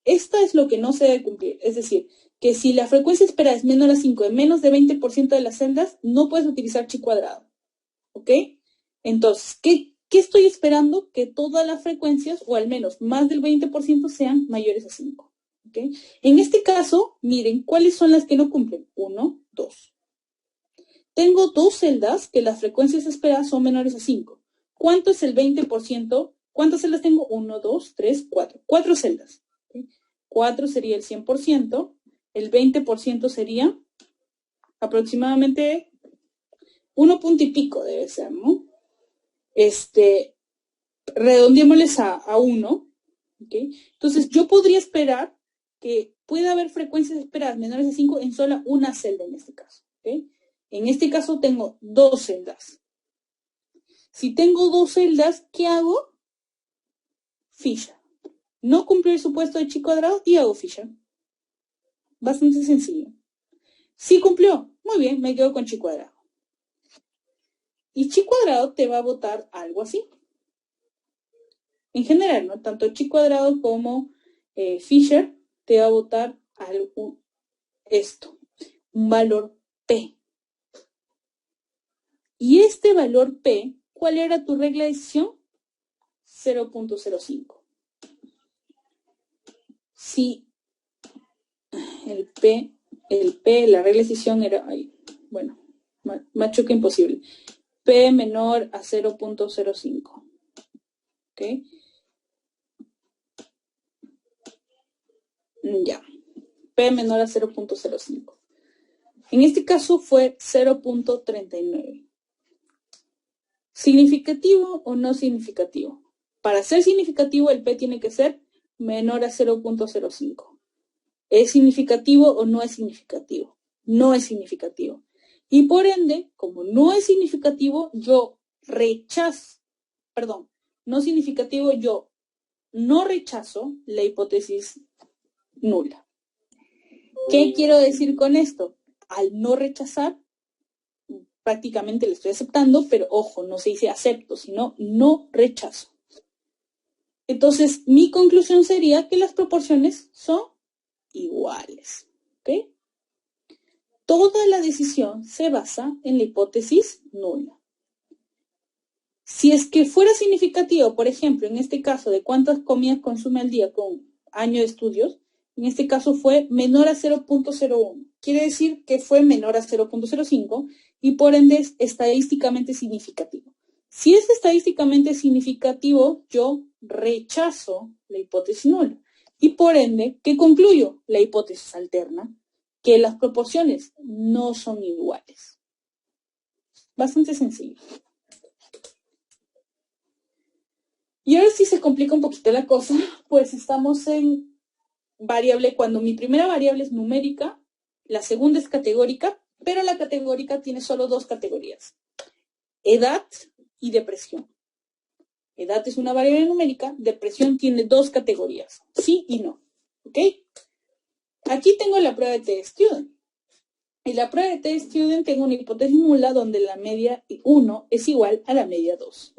Esta es lo que no se debe cumplir. Es decir, que si la frecuencia esperada es menor a 5 en menos de 20% de las celdas, no puedes utilizar chi cuadrado. ¿Ok? Entonces, ¿qué estoy esperando? Que todas las frecuencias, o al menos más del 20%, sean mayores a 5. ¿Okay? En este caso, miren, ¿cuáles son las que no cumplen? 1, 2. Tengo 2 celdas que las frecuencias esperadas son menores a 5. ¿Cuánto es el 20%? ¿Cuántas celdas tengo? 1, 2, 3, 4. 4 celdas. ¿Okay? 4 sería el 100%. El 20% sería aproximadamente 1 punto y pico debe ser, ¿no? Redondeémosles a 1. ¿Okay? Entonces, yo podría esperar que pueda haber frecuencias esperadas menores a 5 en solo una celda en este caso. ¿Okay? En este caso tengo 2 celdas. Si tengo 2 celdas, ¿qué hago? Fisher. No cumplió el supuesto de chi cuadrado y hago Fisher. Bastante sencillo. Sí cumplió. Muy bien, me quedo con chi cuadrado. Y chi cuadrado te va a botar algo así. En general, ¿no? Tanto chi cuadrado como Fisher te va a botar algo, un valor P. Y este valor P, ¿cuál era tu regla de decisión? 0.05. Si el P, la regla de decisión era, bueno, macho que imposible. P menor a 0.05. ¿Ok? Ya. P menor a 0.05. En este caso fue 0.39. ¿Significativo o no significativo? Para ser significativo, el P tiene que ser menor a 0.05. ¿Es significativo o no es significativo? No es significativo. Y por ende, como no es significativo, yo no rechazo la hipótesis nula. ¿Qué quiero decir con esto? Al no rechazar, prácticamente le estoy aceptando, pero ojo, no se dice acepto, sino no rechazo. Entonces, mi conclusión sería que las proporciones son iguales. ¿Ok? Toda la decisión se basa en la hipótesis nula. Si es que fuera significativo, por ejemplo, en este caso de cuántas comidas consume al día con año de estudios, en este caso fue menor a 0.01. Quiere decir que fue menor a 0.05 y por ende es estadísticamente significativo. Si es estadísticamente significativo, yo rechazo la hipótesis nula. Y por ende, ¿qué concluyo? La hipótesis alterna, que las proporciones no son iguales. Bastante sencillo. Y ahora sí se complica un poquito la cosa, pues estamos en variable, cuando mi primera variable es numérica, La segunda es categórica, pero la categórica tiene solo dos categorías: edad y depresión. Edad es una variable numérica, depresión tiene dos categorías, sí y no. ¿Ok? Aquí tengo la prueba de T-Student. En la prueba de T-Student tengo una hipótesis nula donde la media 1 es igual a la media 2.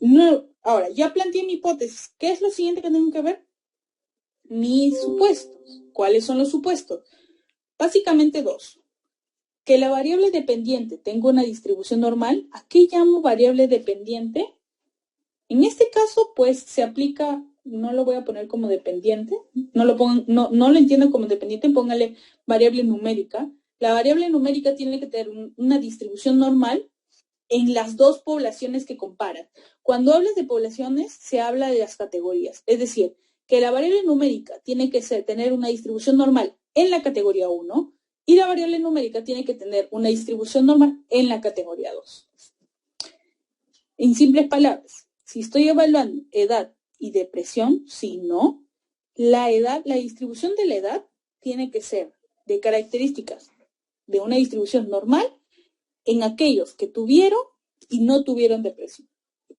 No, ahora, ya planteé mi hipótesis. ¿Qué es lo siguiente que tengo que ver? Mis supuestos. ¿Cuáles son los supuestos? Básicamente dos. Que la variable dependiente tenga una distribución normal. ¿A qué llamo variable dependiente? En este caso, pues, se aplica, no lo voy a poner como dependiente, no lo entiendo como dependiente, póngale variable numérica. La variable numérica tiene que tener una distribución normal en las dos poblaciones que comparan. Cuando hablas de poblaciones, se habla de las categorías. Es decir, que la variable numérica tiene que tener una distribución normal en la categoría 1 y la variable numérica tiene que tener una distribución normal en la categoría 2. En simples palabras, si estoy evaluando edad y depresión, si no, la distribución de la edad tiene que ser de características de una distribución normal en aquellos que tuvieron y no tuvieron depresión,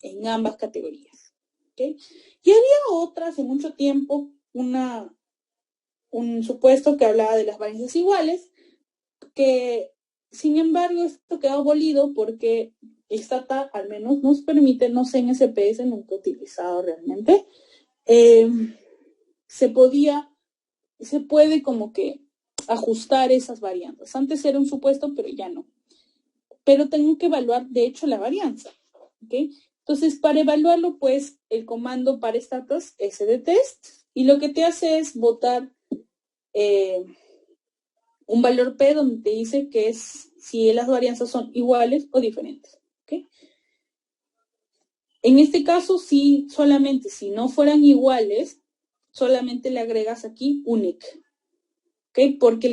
en ambas categorías. ¿Okay? Y había otra hace mucho tiempo, un supuesto que hablaba de las varianzas iguales, que sin embargo esto quedó abolido porque Stata al menos nos permite, no sé en SPS, nunca he utilizado realmente, se puede como que ajustar esas varianzas. Antes era un supuesto, pero ya no. Pero tengo que evaluar, de hecho, la varianza. ¿Okay? Entonces, para evaluarlo, pues, el comando para status es sdtest, y lo que te hace es botar un valor P donde te dice que es si las varianzas son iguales o diferentes. ¿Okay? En este caso, solamente si no fueran iguales, solamente le agregas aquí unique. ¿Okay? Porque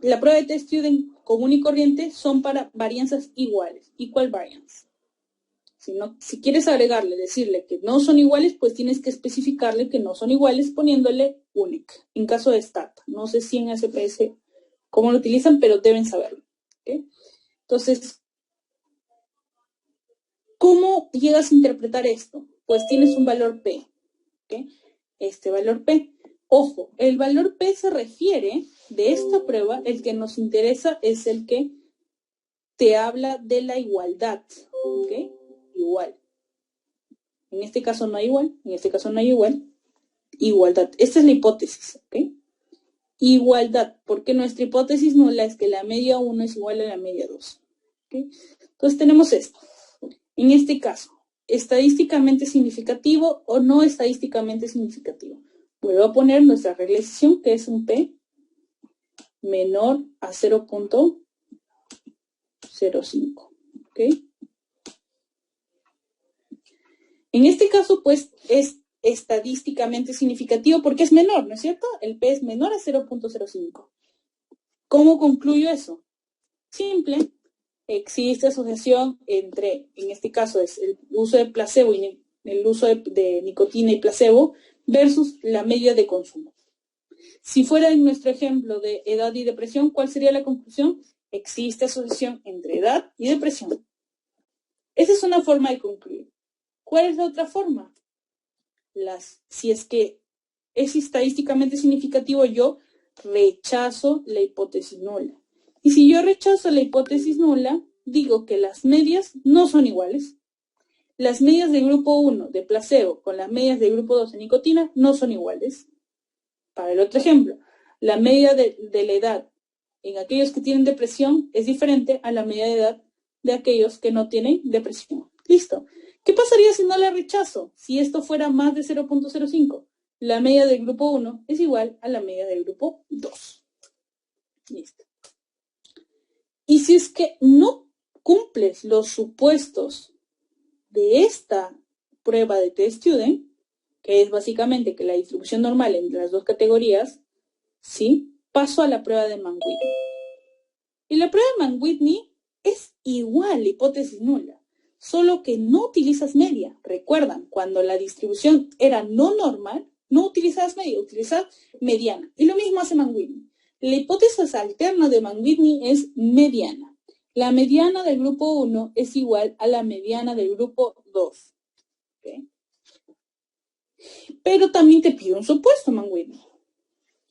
la prueba de T-Student común y corriente son para varianzas iguales, equal variance. Si quieres agregarle, decirle que no son iguales, pues tienes que especificarle que no son iguales poniéndole unique, en caso de stat. No sé si en SPS cómo lo utilizan, pero deben saberlo. ¿Okay? Entonces, ¿cómo llegas a interpretar esto? Pues tienes un valor P. ¿Okay? Este valor P. Ojo, el valor P se refiere de esta prueba, el que nos interesa es el que te habla de la igualdad. ¿Ok? Igual. En este caso no hay igual, en este caso no hay igual. Igualdad. Esta es la hipótesis. ¿Ok? Igualdad, porque nuestra hipótesis nula es que la media 1 es igual a la media 2. ¿Ok? Entonces tenemos esto. En este caso, estadísticamente significativo o no estadísticamente significativo. Vuelvo a poner nuestra regla de decisión, que es un P menor a 0.05. ¿Ok? En este caso, pues, es estadísticamente significativo porque es menor, ¿no es cierto? El P es menor a 0.05. ¿Cómo concluyo eso? Simple. Existe asociación entre, en este caso, es el uso de placebo y el uso de nicotina y placebo versus la media de consumo. Si fuera en nuestro ejemplo de edad y depresión, ¿cuál sería la conclusión? Existe asociación entre edad y depresión. Esa es una forma de concluir. ¿Cuál es la otra forma? Si es que es estadísticamente significativo, yo rechazo la hipótesis nula. Y si yo rechazo la hipótesis nula, digo que las medias no son iguales. Las medias del grupo 1 de placebo con las medias del grupo 2 de nicotina no son iguales. Para el otro ejemplo, la media de la edad en aquellos que tienen depresión es diferente a la media de edad de aquellos que no tienen depresión. Listo. ¿Qué pasaría si no la rechazo? Si esto fuera más de 0.05. La media del grupo 1 es igual a la media del grupo 2. Listo. Y si es que no cumples los supuestos de esta prueba de T-Student, que es básicamente que la distribución normal entre las dos categorías, ¿sí? Paso a la prueba de Mann-Whitney. Y la prueba de Mann-Whitney es igual, hipótesis nula, solo que no utilizas media. Recuerdan, cuando la distribución era no normal, No utilizas media, utilizas mediana. Y lo mismo hace Mann-Whitney. La hipótesis alterna de Mann-Whitney es mediana. La mediana del grupo 1 es igual a la mediana del grupo 2. ¿Okay? Pero también te pide un supuesto, Mann-Whitney.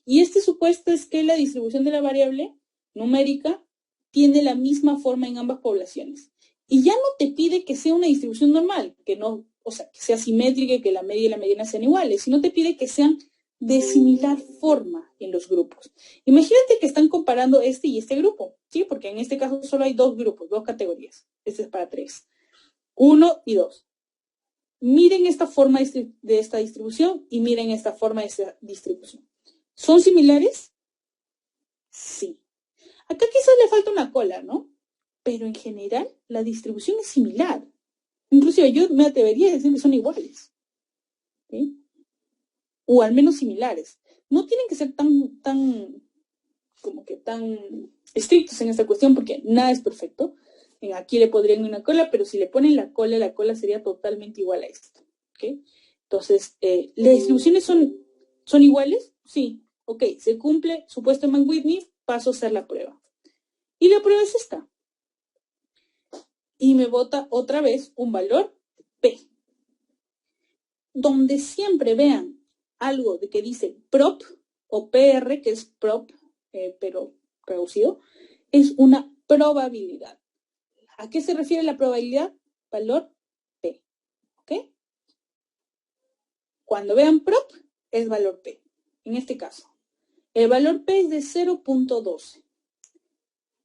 Y este supuesto es que la distribución de la variable numérica tiene la misma forma en ambas poblaciones. Y ya no te pide que sea una distribución normal, que no, o sea, que sea simétrica y que la media y la mediana sean iguales, sino te pide que sean de similar forma en los grupos. Imagínate que están comparando este y este grupo, ¿sí? Porque en este caso solo hay dos grupos, dos categorías. Este es para 3. 1 y 2. Miren esta forma de esta distribución y miren esta forma de esta distribución. ¿Son similares? Sí. Acá quizás le falta una cola, ¿no? Pero en general la distribución es similar. Inclusive yo me atrevería a decir que son iguales. ¿Sí? O al menos similares. No tienen que ser tan estrictos en esta cuestión porque nada es perfecto. Aquí le pondrían una cola, pero si le ponen la cola sería totalmente igual a esto. ¿Okay? Entonces, ¿las distribuciones son iguales? Sí. Ok, se cumple supuesto Mann-Whitney, paso a hacer la prueba. Y la prueba es esta. Y me bota otra vez un valor P. Donde siempre vean algo de que dice prop o PR, que es prop, pero reducido, es una probabilidad. ¿A qué se refiere la probabilidad? Valor P. ¿Ok? Cuando vean prop, es valor P. En este caso, el valor P es de 0.12.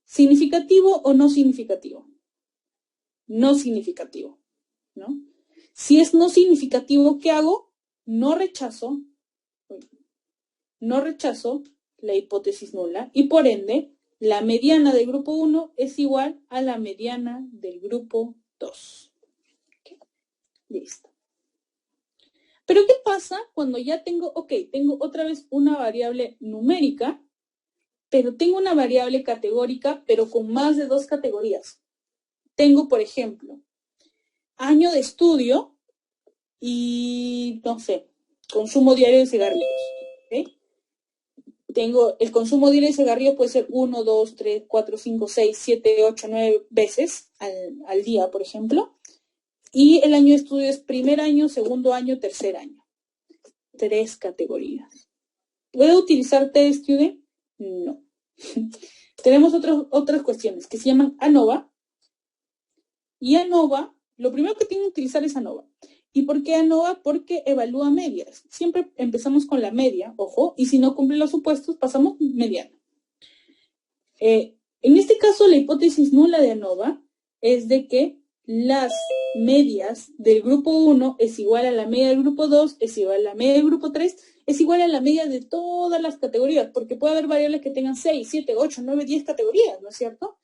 ¿Significativo o no significativo? No significativo, ¿no? Si es no significativo, ¿qué hago? No rechazo la hipótesis nula y por ende la mediana del grupo 1 es igual a la mediana del grupo 2. ¿Okay? Listo. Pero ¿qué pasa cuando ya tengo otra vez una variable numérica, pero tengo una variable categórica, pero con más de 2 categorías? Tengo, por ejemplo, año de estudio y, no sé, consumo diario de cigarrillos. ¿Okay? Tengo el consumo diario de cigarrillos puede ser 1, 2, 3, 4, 5, 6, 7, 8, 9 veces al día, por ejemplo. Y el año de estudio es primer año, segundo año, tercer año. 3 categorías. ¿Puedo utilizar TestStudent? No. Tenemos otras cuestiones que se llaman ANOVA. Y ANOVA, lo primero que tienen que utilizar es ANOVA. ¿Y por qué ANOVA? Porque evalúa medias. Siempre empezamos con la media, ojo, y si no cumplen los supuestos, pasamos mediana. En este caso, la hipótesis nula de ANOVA es de que las medias del grupo 1 es igual a la media del grupo 2, es igual a la media del grupo 3, es igual a la media de todas las categorías, porque puede haber variables que tengan 6, 7, 8, 9, 10 categorías, ¿no es cierto?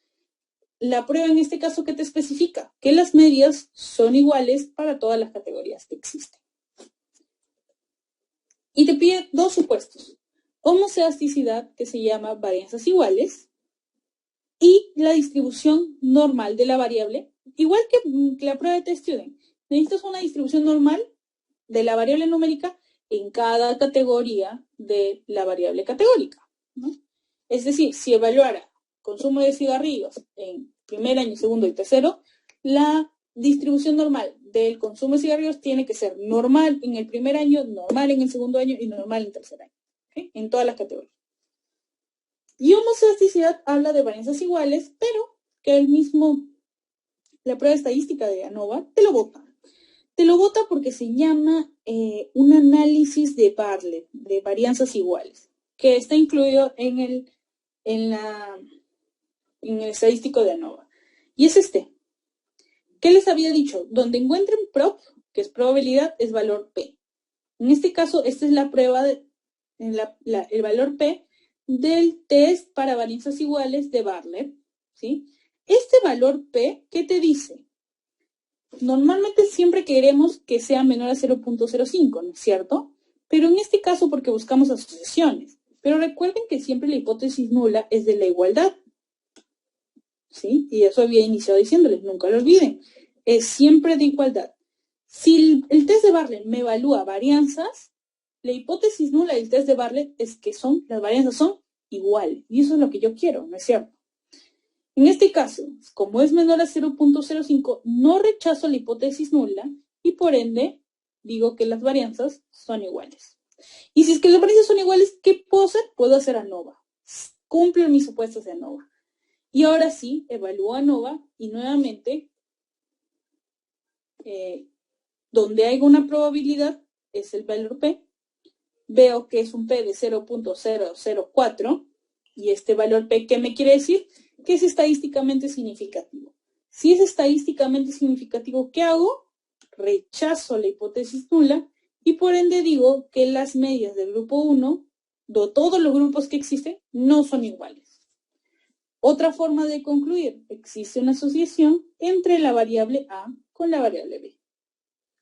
La prueba en este caso, ¿qué te especifica? Que las medias son iguales para todas las categorías que existen. Y te pide 2 supuestos. Homocedasticidad, que se llama varianzas iguales, y la distribución normal de la variable, igual que la prueba de TestStudent. Necesitas una distribución normal de la variable numérica en cada categoría de la variable categórica, ¿no? Es decir, si evaluara consumo de cigarrillos en primer año, segundo y tercero, la distribución normal del consumo de cigarrillos tiene que ser normal en el primer año, normal en el segundo año y normal en el tercer año, ¿okay? En todas las categorías. Y homocedasticidad habla de varianzas iguales, pero que la prueba estadística de ANOVA te lo bota. Te lo bota porque se llama un análisis de Bartlett, de varianzas iguales, que está incluido en el estadístico de ANOVA. Y es este. ¿Qué les había dicho? Donde encuentren prop, que es probabilidad, es valor P. En este caso, esta es la prueba, el valor P del test para varianzas iguales de Bartlett, ¿sí? Este valor P, ¿qué te dice? Normalmente siempre queremos que sea menor a 0.05, ¿no es cierto? Pero en este caso porque buscamos asociaciones. Pero recuerden que siempre la hipótesis nula es de la igualdad, ¿sí? Y eso había iniciado diciéndoles, nunca lo olviden. Es siempre de igualdad. Si el test de Bartlett me evalúa varianzas, La hipótesis nula del test de Bartlett es que las varianzas son iguales. Y eso es lo que yo quiero, ¿no es cierto? En este caso, como es menor a 0.05, no rechazo la hipótesis nula y por ende digo que las varianzas son iguales. Y si es que las varianzas son iguales, ¿qué puedo hacer? Puedo hacer ANOVA. Cumplen mis supuestos de ANOVA. Y ahora sí, evalúo ANOVA y nuevamente, donde haya una probabilidad, es el valor P. Veo que es un P de 0.004 y este valor P, ¿qué me quiere decir? Que es estadísticamente significativo. Si es estadísticamente significativo, ¿qué hago? Rechazo la hipótesis nula y por ende digo que las medias del grupo 1, de todos los grupos que existen, no son iguales. Otra forma de concluir, existe una asociación entre la variable A con la variable B.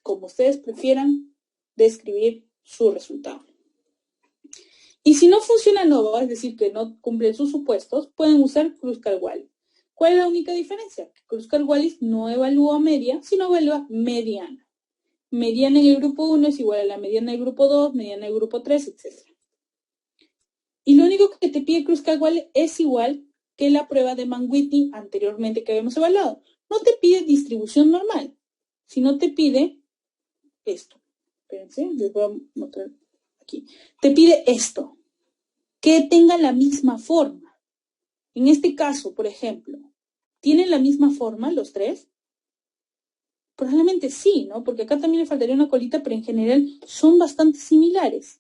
Como ustedes prefieran describir su resultado. Y si no funciona ANOVA, es decir, que no cumplen sus supuestos, pueden usar Kruskal-Wallis. ¿Cuál es la única diferencia? Que Kruskal-Wallis no evalúa media, sino evalúa mediana. Mediana en el grupo 1 es igual a la mediana del grupo 2, mediana del grupo 3, etc. Y lo único que te pide Kruskal-Wallis es igual que la prueba de Mann-Whitney anteriormente que habíamos evaluado. No te pide distribución normal, sino te pide esto. Espérense, les voy a mostrar aquí. Te pide esto, que tenga la misma forma. En este caso, por ejemplo, ¿tienen la misma forma los tres? Probablemente sí, ¿no? Porque acá también le faltaría una colita, pero en general son bastante similares.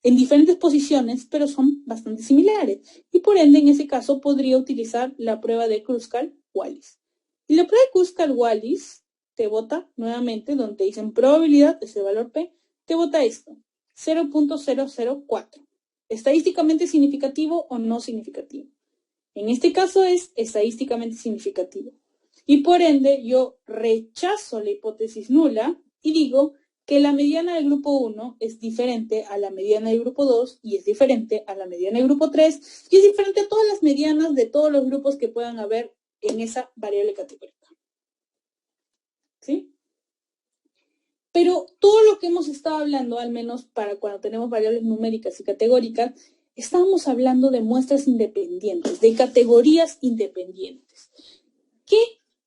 En diferentes posiciones, pero son bastante similares. Y por ende, en ese caso, podría utilizar la prueba de Kruskal-Wallis. Y la prueba de Kruskal-Wallis te bota nuevamente, donde dicen probabilidad, ese valor P, te bota esto, 0.004. ¿Estadísticamente significativo o no significativo? En este caso es estadísticamente significativo. Y por ende, yo rechazo la hipótesis nula y digo que la mediana del grupo 1 es diferente a la mediana del grupo 2 y es diferente a la mediana del grupo 3 y es diferente a todas las medianas de todos los grupos que puedan haber en esa variable categórica. ¿Sí? Pero todo lo que hemos estado hablando, al menos para cuando tenemos variables numéricas y categóricas, estábamos hablando de muestras independientes, de categorías independientes.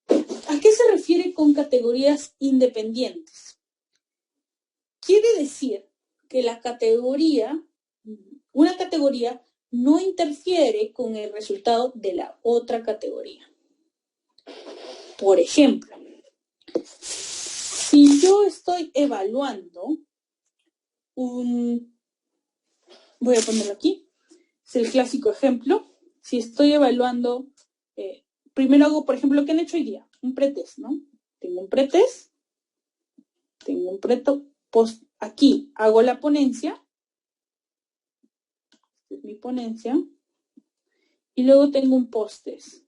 ¿A qué se refiere con categorías independientes? Quiere decir que una categoría no interfiere con el resultado de la otra categoría. Por ejemplo, si yo estoy evaluando voy a ponerlo aquí, es el clásico ejemplo, si estoy evaluando, primero hago, por ejemplo, lo que han hecho hoy día, un pretest, ¿no? Tengo un pretest, aquí hago la ponencia, esta es mi ponencia, y luego tengo un post-test,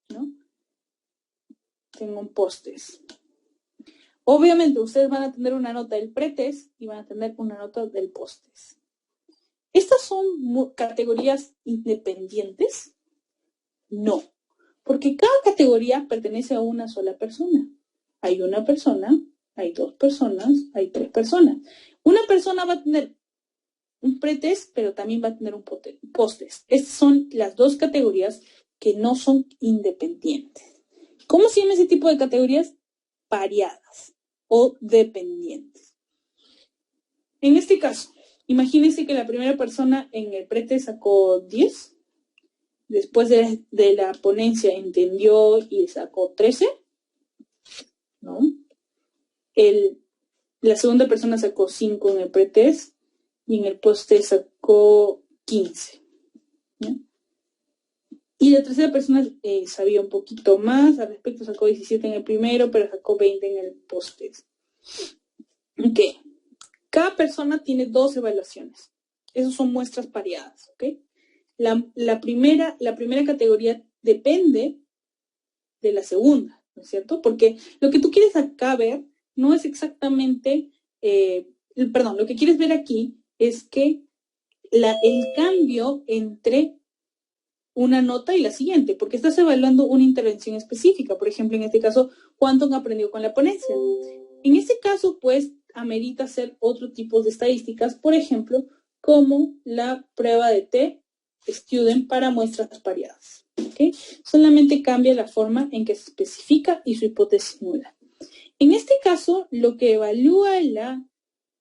¿no? Tengo un post-test. Obviamente, ustedes van a tener una nota del pretest y van a tener una nota del post-test. ¿Estas son categorías independientes? No, porque cada categoría pertenece a una sola persona. Hay una persona, hay dos personas, hay tres personas. Una persona va a tener un pretest, pero también va a tener un post-test. Estas son las dos categorías que no son independientes. ¿Cómo se llama ese tipo de categorías? Variadas o dependientes. En este caso, imagínense que la primera persona en el pretest sacó 10. Después de la ponencia entendió y sacó 13, ¿no? La segunda persona sacó 5 en el pretest y en el post-test sacó 15, ¿no? Y la tercera persona sabía un poquito más al respecto, sacó 17 en el primero, pero sacó 20 en el post-test. Ok. Cada persona tiene 2 evaluaciones. Esas son muestras pareadas, ¿ok? La primera categoría depende de la segunda, ¿no es cierto? Porque lo que tú quieres acá ver no es exactamente, lo que quieres ver aquí es que el cambio entre una nota y la siguiente, porque estás evaluando una intervención específica. Por ejemplo, en este caso, ¿cuánto han aprendido con la ponencia? En este caso, pues, amerita hacer otro tipo de estadísticas, por ejemplo, como la prueba de T-Student para muestras pareadas. ¿Okay? Solamente cambia la forma en que se especifica y su hipótesis nula. En este caso, lo que evalúa la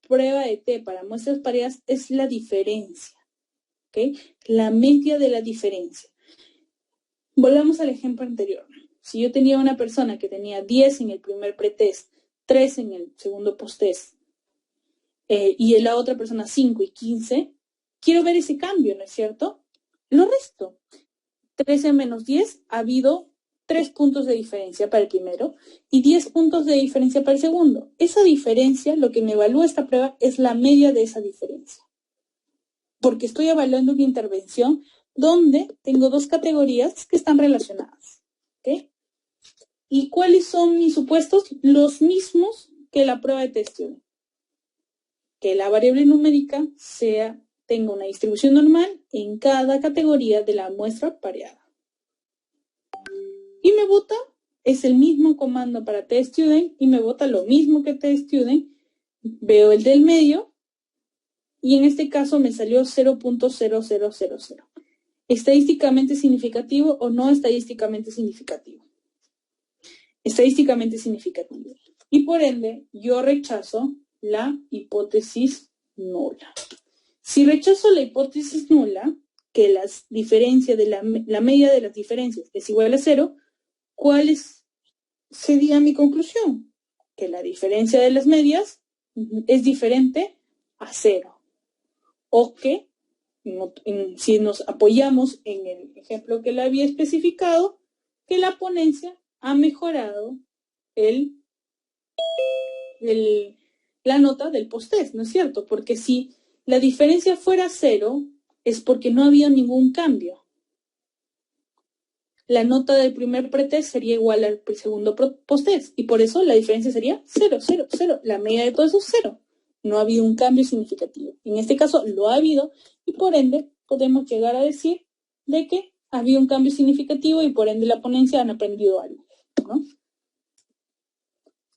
prueba de T para muestras pareadas es la diferencia, ¿okay? La media de la diferencia. Volvamos al ejemplo anterior. Si yo tenía una persona que tenía 10 en el primer pretest, 3 en el segundo posttest, y la otra persona 5 y 15, quiero ver ese cambio, ¿no es cierto? Lo resto. 13 menos 10, ha habido 3 puntos de diferencia para el primero y 10 puntos de diferencia para el segundo. Esa diferencia, lo que me evalúa esta prueba, es la media de esa diferencia. Porque estoy evaluando una intervención donde tengo dos categorías que están relacionadas. ¿Okay? ¿Y cuáles son mis supuestos? Los mismos que la prueba de T-Student. Que la variable numérica tenga una distribución normal en cada categoría de la muestra pareada. Y me bota, es el mismo comando para T-Student y me bota lo mismo que T-Student. Veo el del medio y en este caso me salió 0.0000. ¿Estadísticamente significativo o no estadísticamente significativo? Estadísticamente significativo. Y por ende, yo rechazo la hipótesis nula. Si rechazo la hipótesis nula, que las diferencias de la media de las diferencias es igual a 0, ¿cuál sería mi conclusión? Que la diferencia de las medias es diferente a 0. O que, si nos apoyamos en el ejemplo que le había especificado, que la ponencia ha mejorado la nota del posttest, ¿no es cierto? Porque si la diferencia fuera 0, es porque no había ningún cambio. La nota del primer pretest sería igual al segundo posttest, y por eso la diferencia sería 0, 0, 0. La media de todo eso es 0. No ha habido un cambio significativo. En este caso lo ha habido, y por ende podemos llegar a decir de que ha habido un cambio significativo y por ende la ponencia han aprendido algo, ¿no?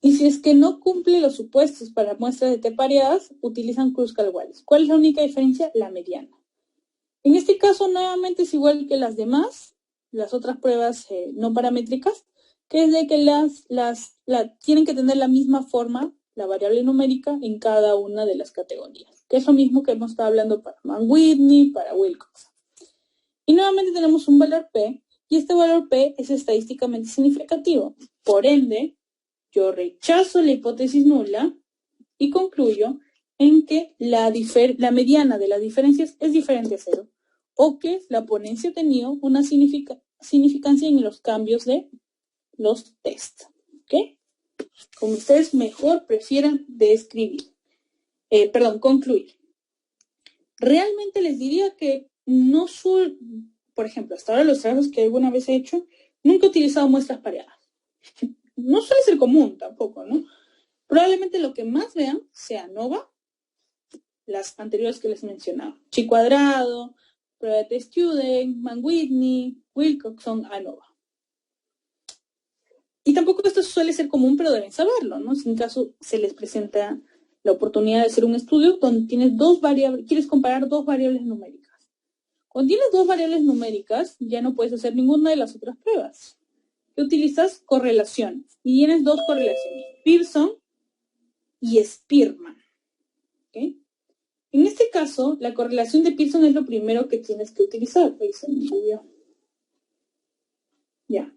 Y si es que no cumple los supuestos para muestras de T pareadas, utilizan Kruskal-Wallis. ¿Cuál es la única diferencia? La mediana. En este caso, nuevamente es igual que las demás, las otras pruebas no paramétricas, que es de que tienen que tener la misma forma, la variable numérica, en cada una de las categorías. Que es lo mismo que hemos estado hablando para Mann-Whitney, para Wilcox. Y nuevamente tenemos un valor P, y este valor P es estadísticamente significativo. Por ende, yo rechazo la hipótesis nula y concluyo en que la mediana de las diferencias es diferente a 0 o que la ponencia ha tenido una significancia en los cambios de los test. ¿Okay? Como ustedes mejor prefieran concluir. Realmente les diría que no soy, por ejemplo, hasta ahora los trabajos que alguna vez he hecho, nunca he utilizado muestras pareadas. No suele ser común tampoco, ¿no? Probablemente lo que más vean sea ANOVA, las anteriores que les mencionaba. Chi cuadrado, prueba de T-Student, Mann-Whitney, Wilcoxon, ANOVA. Y tampoco esto suele ser común, pero deben saberlo, ¿no? Si en caso se les presenta la oportunidad de hacer un estudio donde tienes quieres comparar dos variables numéricas. Cuando tienes dos variables numéricas, ya no puedes hacer ninguna de las otras pruebas. ¿Qué utilizas? Correlaciones. Y tienes dos correlaciones, Pearson y Spearman. ¿Okay? En este caso, la correlación de Pearson es lo primero que tienes que utilizar. Ahí se me movió. Ya.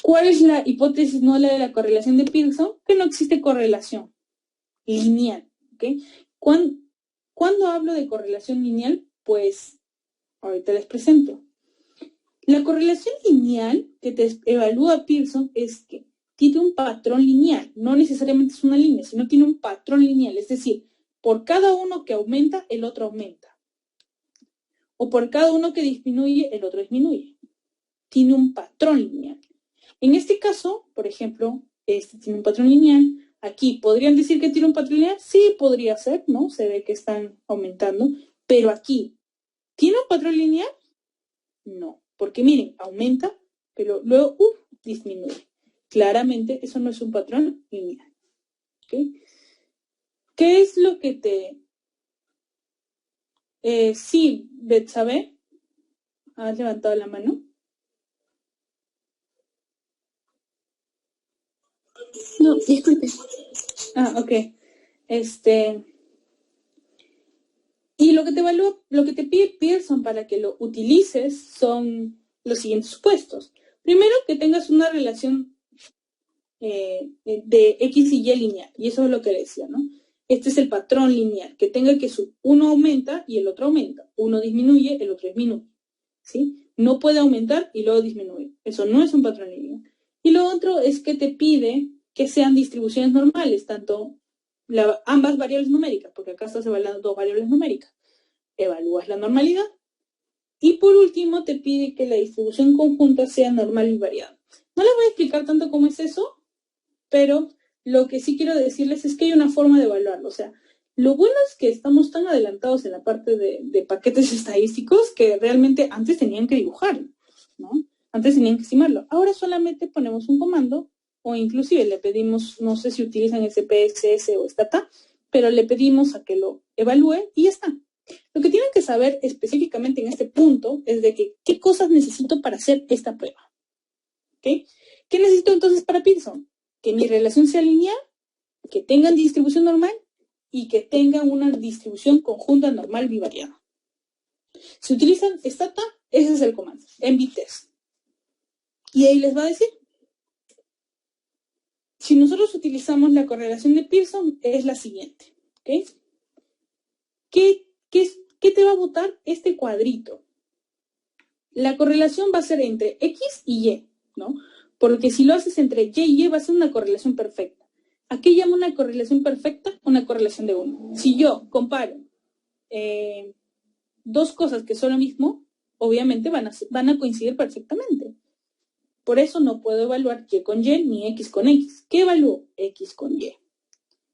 ¿Cuál es la hipótesis nula de la correlación de Pearson? Que no existe correlación lineal. ¿Okay? ¿Cuándo hablo de correlación lineal? Pues ahorita les presento. La correlación lineal que te evalúa Pearson es que tiene un patrón lineal. No necesariamente es una línea, sino tiene un patrón lineal. Es decir, por cada uno que aumenta, el otro aumenta. O por cada uno que disminuye, el otro disminuye. Tiene un patrón lineal. En este caso, por ejemplo, este tiene un patrón lineal. Aquí, ¿podrían decir que tiene un patrón lineal? Sí, podría ser, ¿no? Se ve que están aumentando. Pero aquí, ¿tiene un patrón lineal? No. Porque miren, aumenta, pero luego disminuye. Claramente, eso no es un patrón lineal. ¿Okay? ¿Qué es lo que te... sí, Betsabe, ¿has levantado la mano? No, disculpe. Ok. Y lo que te evalúa, lo que te pide Pearson para que lo utilices son los siguientes supuestos. Primero, que tengas una relación de X y Y lineal. Y eso es lo que decía, ¿no? Este es el patrón lineal, que tenga que uno aumenta y el otro aumenta. Uno disminuye, el otro disminuye. ¿Sí? No puede aumentar y luego disminuir. Eso no es un patrón lineal. Y lo otro es que te pide que sean distribuciones normales, tanto ambas variables numéricas, porque acá estás evaluando dos variables numéricas. Evalúas la normalidad. Y por último, te pide que la distribución conjunta sea normal y variada. No les voy a explicar tanto cómo es eso, pero lo que sí quiero decirles es que hay una forma de evaluarlo. O sea, lo bueno es que estamos tan adelantados en la parte de paquetes estadísticos que realmente antes tenían que dibujarlo, ¿no? Antes tenían que estimarlo. Ahora solamente ponemos un comando o inclusive le pedimos, no sé si utilizan SPSS o Stata, pero le pedimos a que lo evalúe y ya está. Lo que tienen que saber específicamente en este punto es de que qué cosas necesito para hacer esta prueba. ¿Okay? ¿Qué necesito entonces para Pearson? Que mi relación sea lineal, que tengan distribución normal y que tengan una distribución conjunta normal bivariada. Si utilizan Stata, ese es el comando, MVTest. Y ahí les va a decir. Si nosotros utilizamos la correlación de Pearson, es la siguiente. ¿Okay? ¿Qué te va a botar este cuadrito? La correlación va a ser entre X y Y, ¿no? Porque si lo haces entre Y y Y va a ser una correlación perfecta. ¿A qué llamo una correlación perfecta? Una correlación de 1. Si yo comparo dos cosas que son lo mismo, obviamente van a coincidir perfectamente. Por eso no puedo evaluar Y con Y ni X con X. ¿Qué evalúo? X con Y.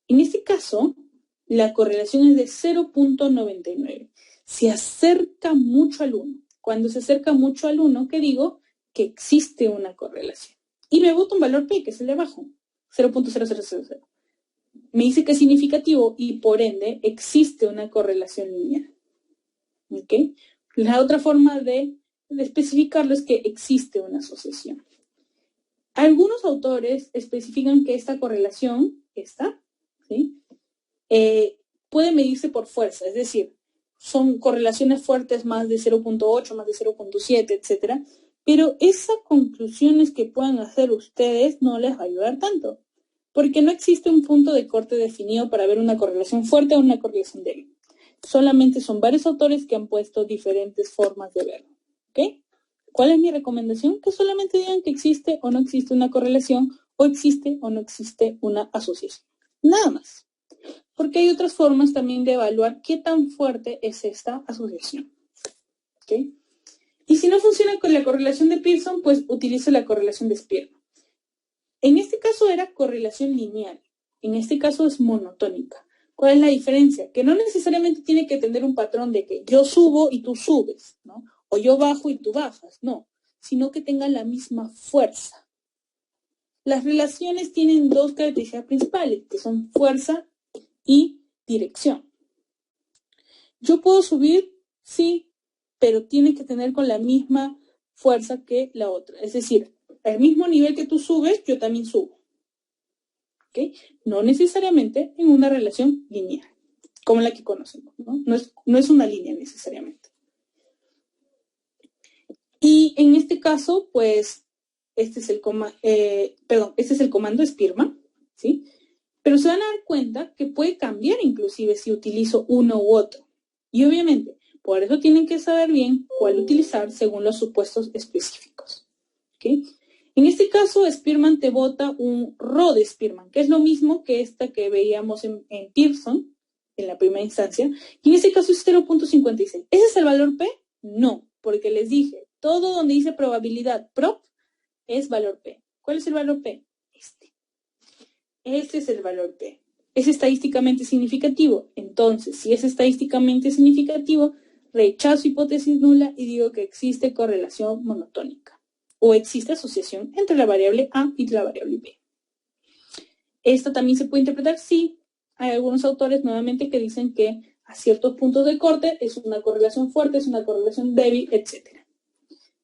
En este caso, la correlación es de 0.99. Se acerca mucho al 1. Cuando se acerca mucho al 1, ¿qué digo? Que existe una correlación. Y me boto un valor P, que es el de abajo, 0.0000. Me dice que es significativo y por ende existe una correlación lineal. ¿Ok? La otra forma de especificarlo es que existe una asociación. Algunos autores especifican que esta correlación, ¿sí? Puede medirse por fuerza, es decir, son correlaciones fuertes más de 0.8, más de 0.7, etcétera, pero esas conclusiones que puedan hacer ustedes no les va a ayudar tanto, porque no existe un punto de corte definido para ver una correlación fuerte o una correlación débil. Solamente son varios autores que han puesto diferentes formas de verlo. ¿Ok? ¿Cuál es mi recomendación? Que solamente digan que existe o no existe una correlación o existe o no existe una asociación. Nada más. Porque hay otras formas también de evaluar qué tan fuerte es esta asociación. ¿Okay? Y si no funciona con la correlación de Pearson, pues utilice la correlación de Spearman. En este caso era correlación lineal. En este caso es monotónica. ¿Cuál es la diferencia? Que no necesariamente tiene que tener un patrón de que yo subo y tú subes, ¿no? O yo bajo y tú bajas, no. Sino que tengan la misma fuerza. Las relaciones tienen dos características principales, que son fuerza y dirección. Yo puedo subir, sí, pero tiene que tener con la misma fuerza que la otra. Es decir, al mismo nivel que tú subes, yo también subo. ¿Okay? No necesariamente en una relación lineal, como la que conocemos, ¿no? No es una línea necesariamente. Y en este caso, pues, este es el comando Spearman, ¿sí? Pero se van a dar cuenta que puede cambiar inclusive si utilizo uno u otro. Y obviamente, por eso tienen que saber bien cuál utilizar según los supuestos específicos. ¿Okay? En este caso, Spearman te bota un RO de Spearman, que es lo mismo que esta que veíamos en Pearson, en la primera instancia. Y en este caso es 0.56. ¿Ese es el valor P? No, porque les dije, todo donde dice probabilidad prop es valor P. ¿Cuál es el valor P? Este es el valor P. ¿Es estadísticamente significativo? Entonces, si es estadísticamente significativo, rechazo hipótesis nula y digo que existe correlación monotónica o existe asociación entre la variable A y la variable B. Esta también se puede interpretar, sí. Hay algunos autores nuevamente que dicen que a ciertos puntos de corte es una correlación fuerte, es una correlación débil, etc.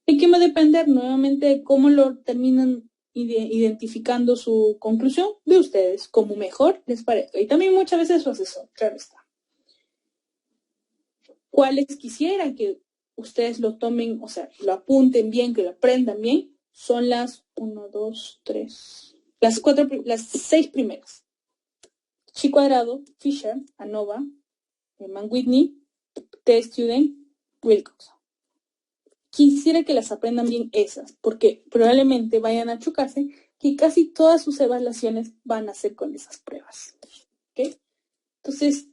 ¿De qué va a depender nuevamente de cómo lo terminan identificando su conclusión? De ustedes, como mejor les parezca. Y también muchas veces su asesor, claro está. ¿Cuáles quisieran que ustedes lo tomen, o sea, lo apunten bien, que lo aprendan bien? Son las 1, 2, 3, las 6 primeras. Chi Cuadrado, Fisher, ANOVA, Mann-Whitney, T-Student, Wilcox. Quisiera que las aprendan bien esas, porque probablemente vayan a chocarse que casi todas sus evaluaciones van a ser con esas pruebas. ¿Ok? Entonces,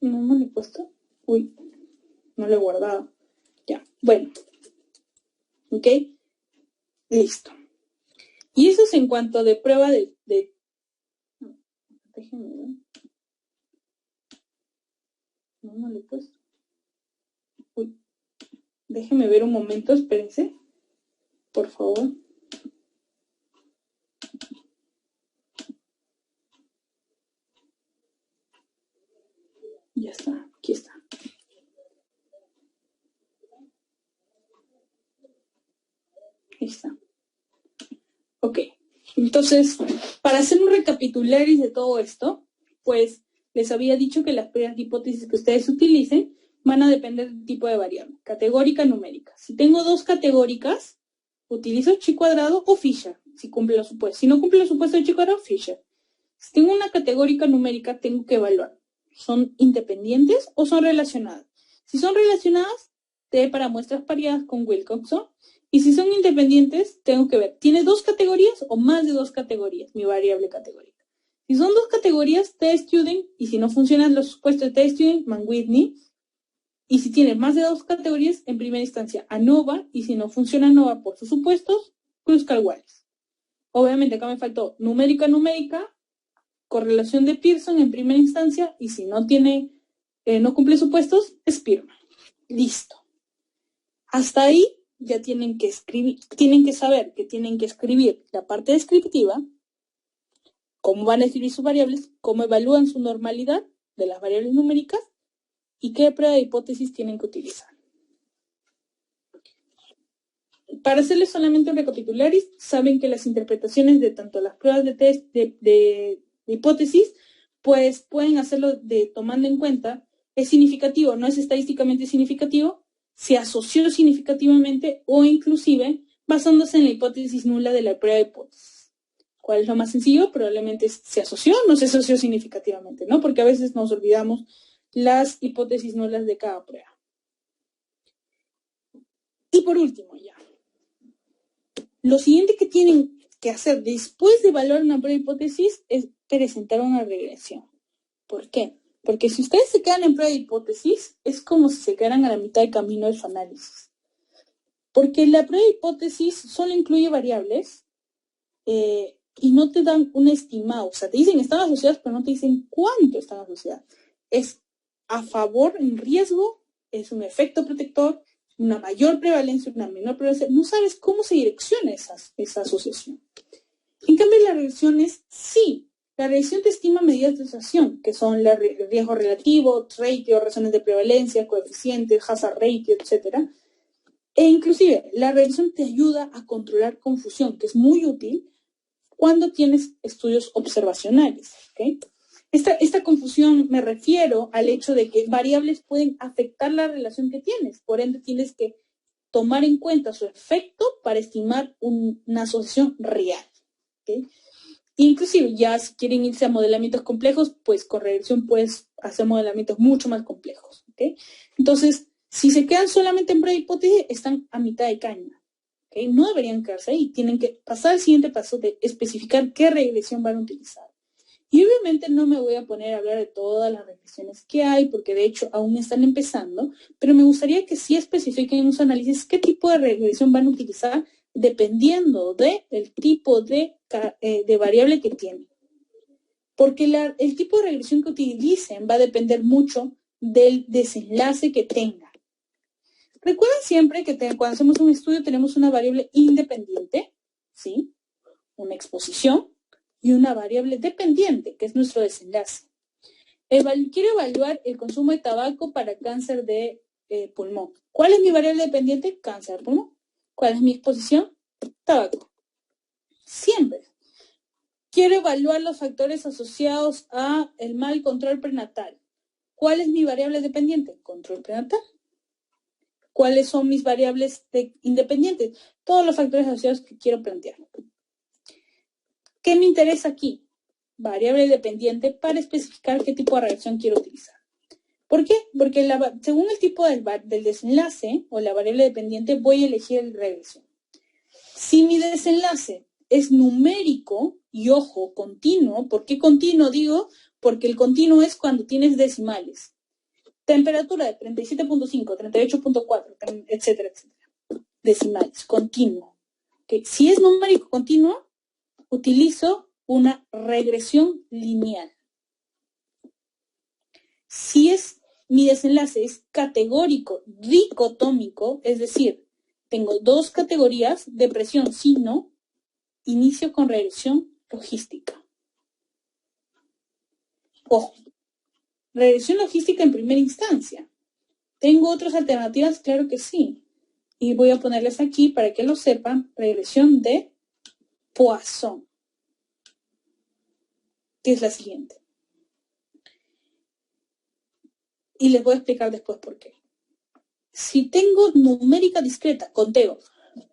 no le he puesto. No lo he guardado. Ya, bueno. ¿Ok? Listo. Y eso es en cuanto de prueba de... Déjenme ver. No le he puesto. Déjenme ver un momento, espérense. Por favor. Ya está, aquí está. Ahí está. Ok, entonces, para hacer un recapitularis de todo esto, pues les había dicho que las pruebas de hipótesis que ustedes utilicen van a depender del tipo de variable, categórica, numérica. Si tengo dos categóricas, utilizo chi cuadrado o Fisher, si cumple los supuestos. Si no cumple los supuestos de chi cuadrado, Fisher. Si tengo una categórica numérica, tengo que evaluar. ¿Son independientes o son relacionadas? Si son relacionadas, T para muestras pareadas con Wilcoxon. Y si son independientes, tengo que ver, ¿tiene dos categorías o más de dos categorías? Mi variable categórica. Si son dos categorías, T-Student, y si no funcionan los supuestos de T-Student, Mann-Whitney. Y si tiene más de dos categorías, en primera instancia, ANOVA, y si no funciona ANOVA por sus supuestos, Kruskal-Wallis. Obviamente acá me faltó numérica, correlación de Pearson en primera instancia, y si no tiene, no cumple supuestos, Spearman. Listo. Hasta ahí ya tienen que saber que tienen que escribir la parte descriptiva, cómo van a escribir sus variables, cómo evalúan su normalidad de las variables numéricas y qué prueba de hipótesis tienen que utilizar. Para hacerles solamente un recapitularis, saben que las interpretaciones de tanto las pruebas de test de hipótesis, pues pueden hacerlo tomando en cuenta, es significativo, no es estadísticamente significativo, se asoció significativamente o inclusive basándose en la hipótesis nula de la prueba de hipótesis. ¿Cuál es lo más sencillo? Probablemente se asoció o no se asoció significativamente, ¿no? Porque a veces nos olvidamos las hipótesis nulas de cada prueba. Y por último, ya. Lo siguiente que tienen que hacer después de evaluar una prueba de hipótesis es presentar una regresión. ¿Por qué? Porque si ustedes se quedan en prueba de hipótesis, es como si se quedaran a la mitad del camino de su análisis. Porque la prueba de hipótesis solo incluye variables y no te dan un estimado. O sea, te dicen están asociadas, pero no te dicen cuánto están asociadas. Es a favor, en riesgo, es un efecto protector, una mayor prevalencia, una menor prevalencia. No sabes cómo se direcciona esa asociación. En cambio, las regresiones, sí. La regresión te estima medidas de asociación, que son el riesgo relativo, ratio, razones de prevalencia, coeficientes, hazard ratio, etc. E inclusive, la regresión te ayuda a controlar confusión, que es muy útil cuando tienes estudios observacionales. ¿Okay? Esta confusión me refiero al hecho de que variables pueden afectar la relación que tienes. Por ende, tienes que tomar en cuenta su efecto para estimar una asociación real. ¿Okay? Inclusive, ya si quieren irse a modelamientos complejos, pues con regresión puedes hacer modelamientos mucho más complejos. ¿Okay? Entonces, si se quedan solamente en prueba de hipótesis, están a mitad de caña. ¿Okay? No deberían quedarse ahí. Tienen que pasar al siguiente paso de especificar qué regresión van a utilizar. Y obviamente no me voy a poner a hablar de todas las regresiones que hay, porque de hecho aún están empezando, pero me gustaría que sí especifiquen en sus análisis qué tipo de regresión van a utilizar dependiendo del tipo de variable que tienen. Porque el tipo de regresión que utilicen va a depender mucho del desenlace que tengan. Recuerden siempre que cuando hacemos un estudio tenemos una variable independiente, ¿sí? Una exposición, y una variable dependiente, que es nuestro desenlace. Quiero evaluar el consumo de tabaco para cáncer de pulmón. ¿Cuál es mi variable dependiente? Cáncer de pulmón. ¿Cuál es mi exposición? Tabaco. Siempre. Quiero evaluar los factores asociados a el mal control prenatal. ¿Cuál es mi variable dependiente? Control prenatal. ¿Cuáles son mis variables independientes? Todos los factores asociados que quiero plantear. ¿Qué me interesa aquí? Variable dependiente para especificar qué tipo de reacción quiero utilizar. ¿Por qué? Porque según el tipo del desenlace o la variable dependiente voy a elegir el regresión. Si mi desenlace es numérico y, ojo, continuo, ¿por qué continuo digo? Porque el continuo es cuando tienes decimales. Temperatura de 37.5, 38.4, etcétera, etcétera. Decimales, continuo. ¿Okay? Si es numérico continuo, utilizo una regresión lineal. Si mi desenlace es categórico dicotómico, es decir, tengo dos categorías, depresión, sí, no, inicio con regresión logística. Ojo, regresión logística en primera instancia. ¿Tengo otras alternativas? Claro que sí. Y voy a ponerles aquí para que lo sepan, regresión de Poisson, que es la siguiente. Y les voy a explicar después por qué. Si tengo numérica discreta, conteo,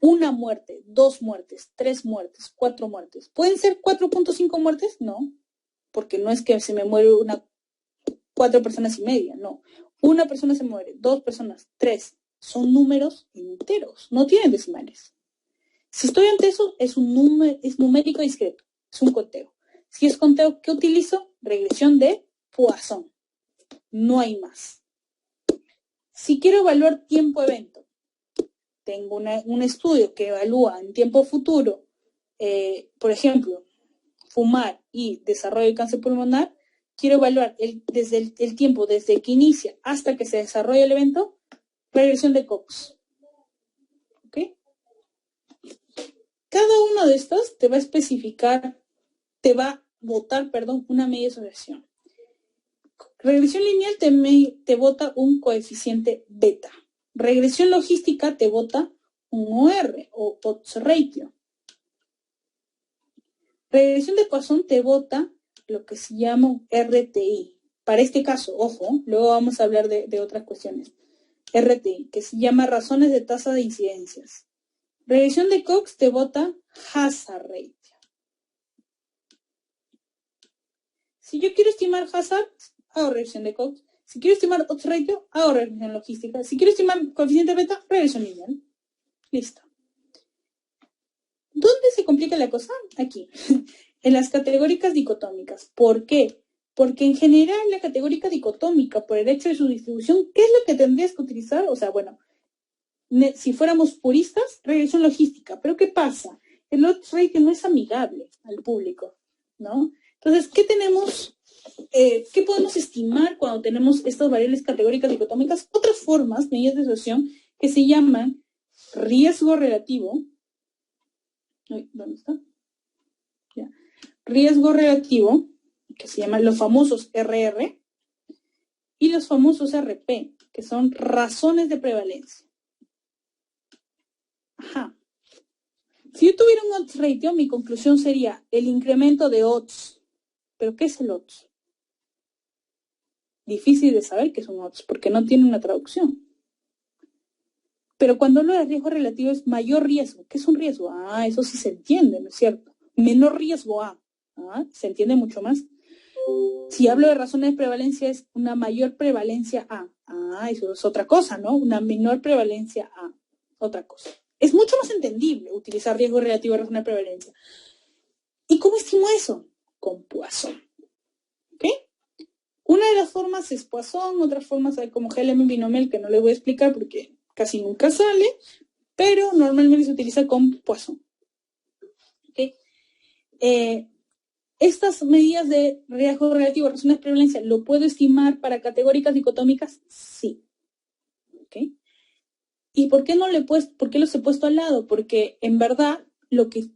1 muerte, 2 muertes, 3 muertes, 4 muertes. ¿Pueden ser 4.5 muertes? No, porque no es que se me muere 4 personas y media, no. 1 persona se muere, 2 personas, 3. Son números enteros, no tienen decimales. Si estoy ante eso, es numérico discreto, es un conteo. Si es conteo, ¿qué utilizo? Regresión de Poisson. No hay más. Si quiero evaluar tiempo-evento, tengo un estudio que evalúa en tiempo futuro, por ejemplo, fumar y desarrollo de cáncer pulmonar, quiero evaluar desde el tiempo, desde que inicia hasta que se desarrolla el evento, regresión de Cox. ¿Ok? Cada uno de estos te va a botar, una media asociación. Regresión lineal te bota un coeficiente beta. Regresión logística te bota un OR o odds ratio. Regresión de Poisson te bota lo que se llama un RTI. Para este caso, ojo, luego vamos a hablar de otras cuestiones. RTI, que se llama razones de tasa de incidencias. Regresión de Cox te bota hazard ratio. Si yo quiero estimar hazard, hago regresión de Cox. Si quiero estimar odds ratio, hago regresión logística. Si quiero estimar coeficiente beta, regresión lineal. Listo. ¿Dónde se complica la cosa? Aquí, en las categóricas dicotómicas. ¿Por qué? Porque en general la categórica dicotómica, por el hecho de su distribución, ¿qué es lo que tendrías que utilizar? O sea, bueno, si fuéramos puristas, regresión logística. Pero ¿qué pasa? El odds ratio no es amigable al público, ¿no? Entonces, ¿qué tenemos? ¿Qué podemos estimar cuando tenemos estas variables categóricas dicotómicas? Otras formas, medidas de asociación, que se llaman riesgo relativo. ¿Dónde está? Ya. Riesgo relativo, que se llaman los famosos RR, y los famosos RP, que son razones de prevalencia. Ajá. Si yo tuviera un odds ratio, mi conclusión sería el incremento de odds. ¿Pero qué es el odds? Difícil de saber qué es un odds, porque no tiene una traducción. Pero cuando hablo de riesgo relativo es mayor riesgo. ¿Qué es un riesgo? Ah, eso sí se entiende, ¿no es cierto? Menor riesgo A. Ah, se entiende mucho más. Si hablo de razones de prevalencia es una mayor prevalencia A. Ah, eso es otra cosa, ¿no? Una menor prevalencia A. Otra cosa. Es mucho más entendible utilizar riesgo relativo a razones de prevalencia. ¿Y cómo estimo eso? Con Poisson. ¿Ok? Una de las formas es Poisson, otras formas hay como GLM binomial que no les voy a explicar porque casi nunca sale, pero normalmente se utiliza con Poisson. ¿Okay? Estas medidas de riesgo relativo a razones de prevalencia, ¿lo puedo estimar para categóricas dicotómicas? Sí. ¿Okay? ¿Y por qué los he puesto al lado? Porque en verdad lo que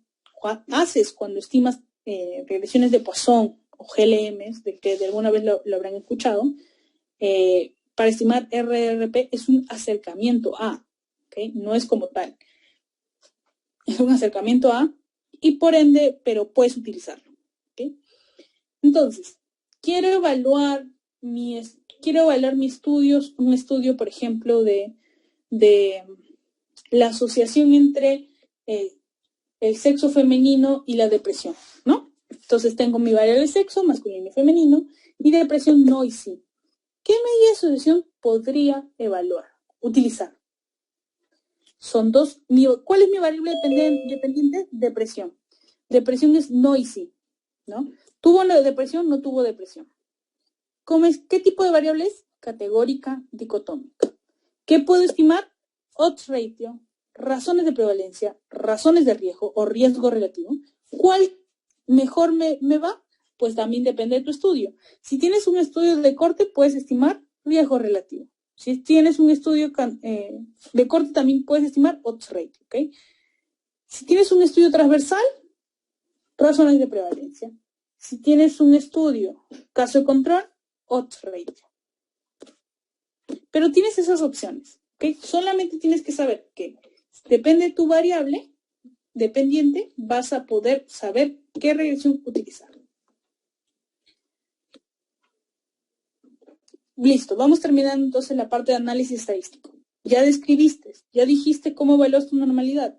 haces cuando estimas regresiones de Poisson o GLMs, de que de alguna vez lo habrán escuchado, para estimar RRP es un acercamiento a, ¿okay? No es como tal. Es un acercamiento a, y por ende, pero puedes utilizarlo. ¿Okay? Entonces, quiero evaluar mi estudio, un estudio, por ejemplo, de la asociación entre el sexo femenino y la depresión, ¿no? Entonces tengo mi variable de sexo, masculino y femenino, y depresión no y sí. ¿Qué medida de asociación podría utilizar? Son dos. ¿Cuál es mi variable dependiente? Depresión. Depresión es no y sí, ¿no? ¿Tuvo depresión? No tuvo depresión. ¿Qué tipo de variable es? Categórica, dicotómica. ¿Qué puedo estimar? Odds ratio, razones de prevalencia, razones de riesgo o riesgo relativo. ¿Cuál mejor me va? Pues también depende de tu estudio. Si tienes un estudio de corte, puedes estimar riesgo relativo. Si tienes un estudio de corte, también puedes estimar odds ratio, ¿ok? Si tienes un estudio transversal, razones de prevalencia. Si tienes un estudio caso de control, odds ratio. Pero tienes esas opciones, ¿ok? Solamente tienes que saber que depende de tu variable dependiente, vas a poder saber qué regresión utilizar. Listo, vamos terminando entonces la parte de análisis estadístico. Ya describiste, ya dijiste cómo evaluas tu normalidad,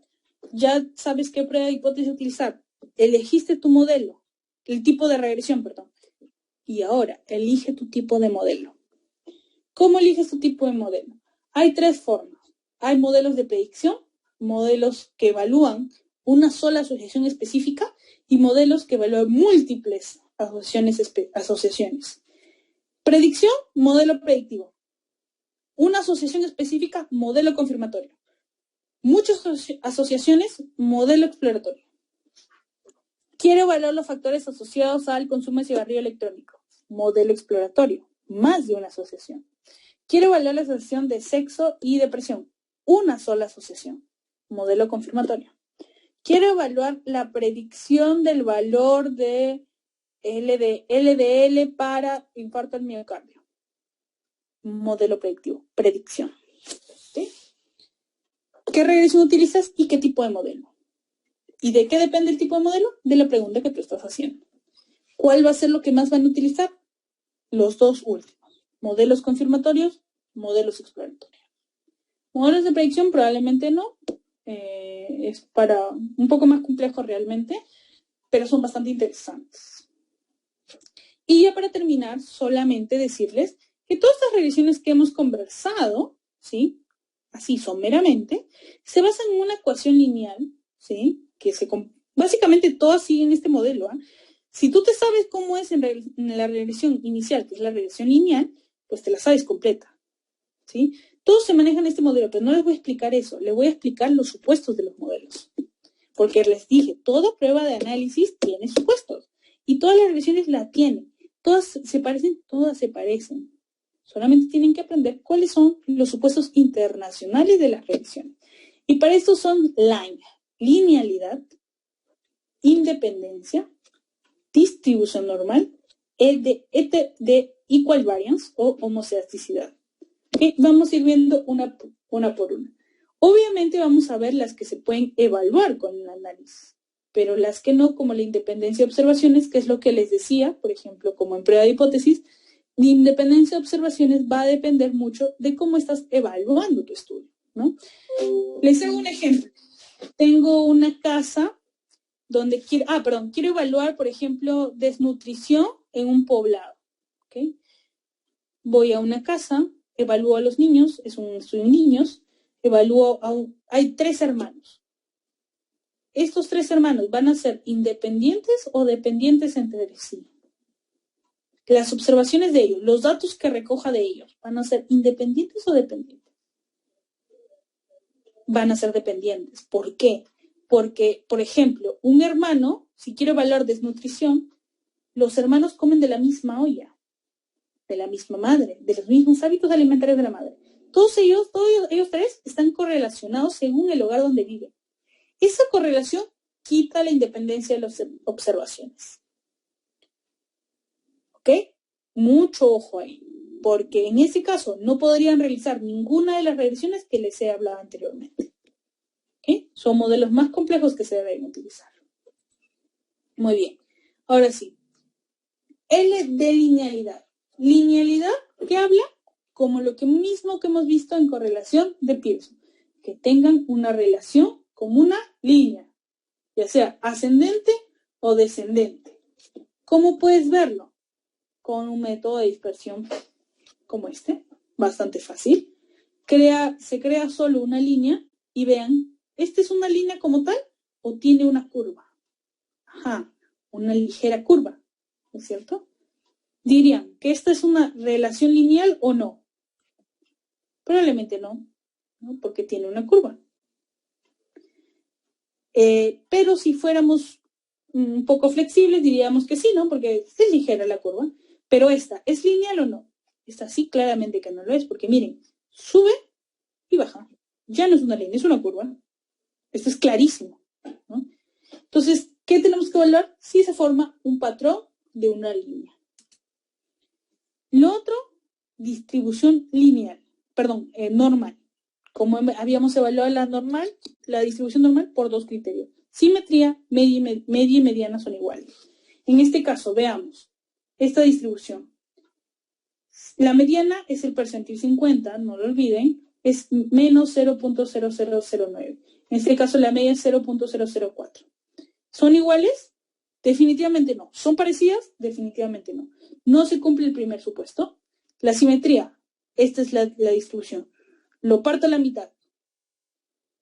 ya sabes qué prueba de hipótesis utilizar, elegiste tu modelo, el tipo de regresión, perdón. Y ahora, elige tu tipo de modelo. ¿Cómo eliges tu tipo de modelo? Hay tres formas. Hay modelos de predicción, modelos que evalúan una sola asociación específica y modelos que evalúan múltiples asociaciones. Predicción, modelo predictivo. Una asociación específica, modelo confirmatorio. Muchas asociaciones, modelo exploratorio. Quiero evaluar los factores asociados al consumo de cigarrillo electrónico. Modelo exploratorio. Más de una asociación. Quiero evaluar la asociación de sexo y depresión. Una sola asociación. Modelo confirmatorio. Quiero evaluar la predicción del valor de LDL para infarto al miocardio. Modelo predictivo. Predicción. ¿Sí? ¿Qué regresión utilizas y qué tipo de modelo? ¿Y de qué depende el tipo de modelo? De la pregunta que tú estás haciendo. ¿Cuál va a ser lo que más van a utilizar? Los dos últimos. Modelos confirmatorios, modelos exploratorios. Modelos de predicción probablemente no. Es para un poco más complejo realmente, pero son bastante interesantes. Y ya para terminar, solamente decirles que todas estas regresiones que hemos conversado, ¿sí? Así someramente, se basan en una ecuación lineal, ¿sí? Básicamente todas siguen este modelo, ¿eh? Si tú te sabes cómo es en la regresión inicial, que es la regresión lineal, pues te la sabes completa, ¿sí? Todos se manejan este modelo, pero no les voy a explicar eso, les voy a explicar los supuestos de los modelos. Porque les dije, toda prueba de análisis tiene supuestos, y todas las regresiones la tienen. Todas se parecen. Solamente tienen que aprender cuáles son los supuestos internacionales de las regresiones. Y para esto son linealidad, independencia, distribución normal, de equal variance o homocedasticidad. ¿Okay? Vamos a ir viendo una por una. Obviamente vamos a ver las que se pueden evaluar con el análisis, pero las que no, como la independencia de observaciones, que es lo que les decía, por ejemplo, como en prueba de hipótesis, la independencia de observaciones va a depender mucho de cómo estás evaluando tu estudio, ¿no? Les hago un ejemplo. Tengo una casa donde quiero evaluar, por ejemplo, desnutrición en un poblado. ¿Okay? Voy a una casa, evalúo a los niños, es un estudio de niños, hay 3 hermanos. ¿Estos 3 hermanos van a ser independientes o dependientes entre sí? Las observaciones de ellos, los datos que recoja de ellos, ¿van a ser independientes o dependientes? Van a ser dependientes. ¿Por qué? Porque, por ejemplo, un hermano, si quiero evaluar desnutrición, los hermanos comen de la misma olla, de la misma madre, de los mismos hábitos alimentarios de la madre. Todos ellos 3 están correlacionados según el hogar donde viven. Esa correlación quita la independencia de las observaciones. ¿Ok? Mucho ojo ahí, porque en ese caso no podrían realizar ninguna de las regresiones que les he hablado anteriormente. ¿Ok? Son modelos más complejos que se deben utilizar. Muy bien. Ahora sí. L de linealidad. Linealidad que habla como lo que mismo que hemos visto en correlación de Pearson, que tengan una relación como una línea, ya sea ascendente o descendente. ¿Cómo puedes verlo? Con un método de dispersión como este, bastante fácil. Se crea solo una línea y vean, ¿esta es una línea como tal o tiene una curva? Ajá, una ligera curva, ¿no es cierto? Dirían que esta es una relación lineal o no. Probablemente no, ¿no? Porque tiene una curva. Pero si fuéramos un poco flexibles, diríamos que sí, ¿no? Porque es ligera la curva. Pero esta, ¿es lineal o no? Esta sí, claramente que no lo es, porque miren, sube y baja. Ya no es una línea, es una curva. Esto es clarísimo, ¿no? Entonces, ¿qué tenemos que evaluar? Si se forma un patrón de una línea. Lo otro, distribución lineal, normal. Como habíamos evaluado la distribución normal por dos criterios. Simetría, media y mediana son iguales. En este caso, veamos esta distribución. La mediana es el percentil 50, no lo olviden, es menos 0.0009. En este caso, la media es 0.004. ¿Son iguales? Definitivamente no. ¿Son parecidas? Definitivamente no. No se cumple el primer supuesto. La simetría, esta es la distribución. Lo parto a la mitad.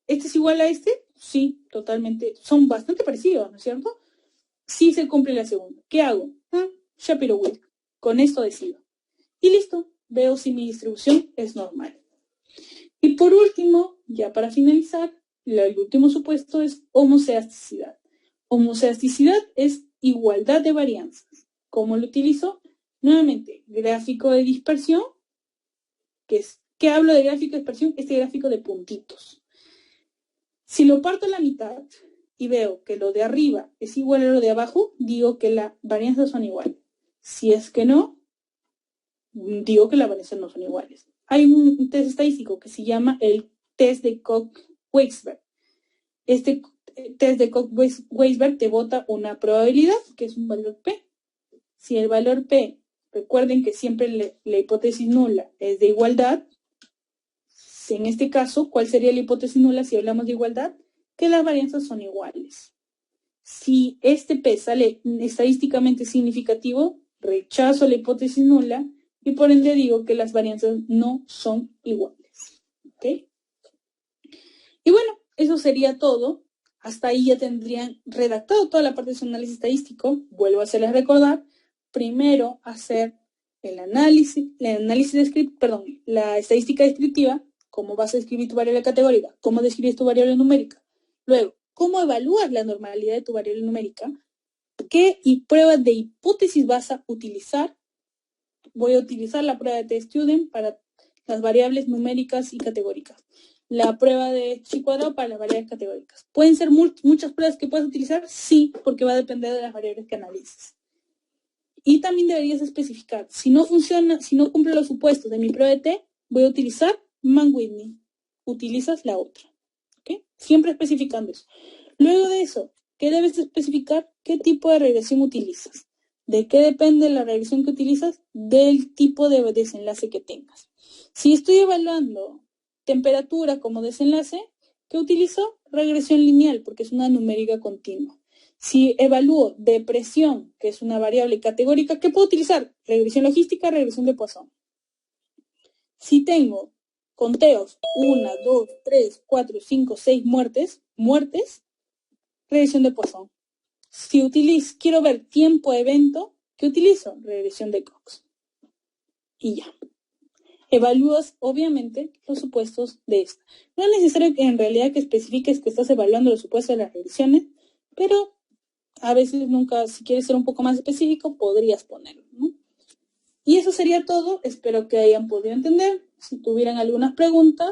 ¿Este es igual a este? Sí, totalmente. Son bastante parecidos, ¿no es cierto? Sí se cumple la segunda. ¿Qué hago? Shapiro-Wilk. Con esto decido. Y listo. Veo si mi distribución es normal. Y por último, ya para finalizar, el último supuesto es homoceasticidad. Homoceasticidad es igualdad de varianzas. ¿Cómo lo utilizo? Nuevamente, gráfico de dispersión, ¿qué hablo de gráfico de dispersión? Este gráfico de puntitos. Si lo parto a la mitad y veo que lo de arriba es igual a lo de abajo, digo que las varianzas son iguales. Si es que no, digo que las varianzas no son iguales. Hay un test estadístico que se llama el test de Koch-Weisberg. Este test de Koch-Weisberg te bota una probabilidad, que es un valor P. Si el valor P, recuerden que siempre la hipótesis nula es de igualdad. En este caso, ¿cuál sería la hipótesis nula si hablamos de igualdad? Que las varianzas son iguales. Si este P sale estadísticamente significativo, rechazo la hipótesis nula y por ende digo que las varianzas no son iguales. ¿Ok? Y bueno, eso sería todo. Hasta ahí ya tendrían redactado toda la parte de su análisis estadístico. Vuelvo a hacerles recordar. Primero, hacer la estadística descriptiva, cómo vas a escribir tu variable categórica, cómo describes tu variable numérica. Luego, cómo evalúas la normalidad de tu variable numérica, qué pruebas de hipótesis vas a utilizar. Voy a utilizar la prueba de T-Student para las variables numéricas y categóricas. La prueba de chi cuadrado para las variables categóricas. ¿Pueden ser muchas pruebas que puedas utilizar? Sí, porque va a depender de las variables que analices. Y también deberías especificar, si no funciona, si no cumple los supuestos de mi prueba de T, voy a utilizar Mann-Whitney. Utilizas la otra. ¿Okay? Siempre especificando eso. Luego de eso, ¿qué debes especificar? ¿Qué tipo de regresión utilizas? ¿De qué depende la regresión que utilizas? Del tipo de desenlace que tengas. Si estoy evaluando temperatura como desenlace, ¿qué utilizo? Regresión lineal, porque es una numérica continua. Si evalúo depresión, que es una variable categórica, ¿qué puedo utilizar? Regresión logística, regresión de Poisson. Si tengo conteos, 1, 2, 3, 4, 5, 6 muertes, regresión de Poisson. Si quiero ver tiempo-evento, ¿qué utilizo? Regresión de Cox. Y ya. Evalúas, obviamente, los supuestos de esta. No es necesario que en realidad que especifiques que estás evaluando los supuestos de las regresiones, pero a veces si quieres ser un poco más específico, podrías ponerlo, ¿no? Y eso sería todo. Espero que hayan podido entender. Si tuvieran algunas preguntas,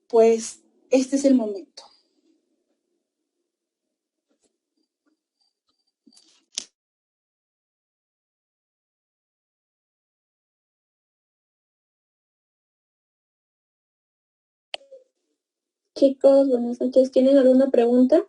pues este es el momento. Chicos, buenas noches. ¿Tienen alguna pregunta?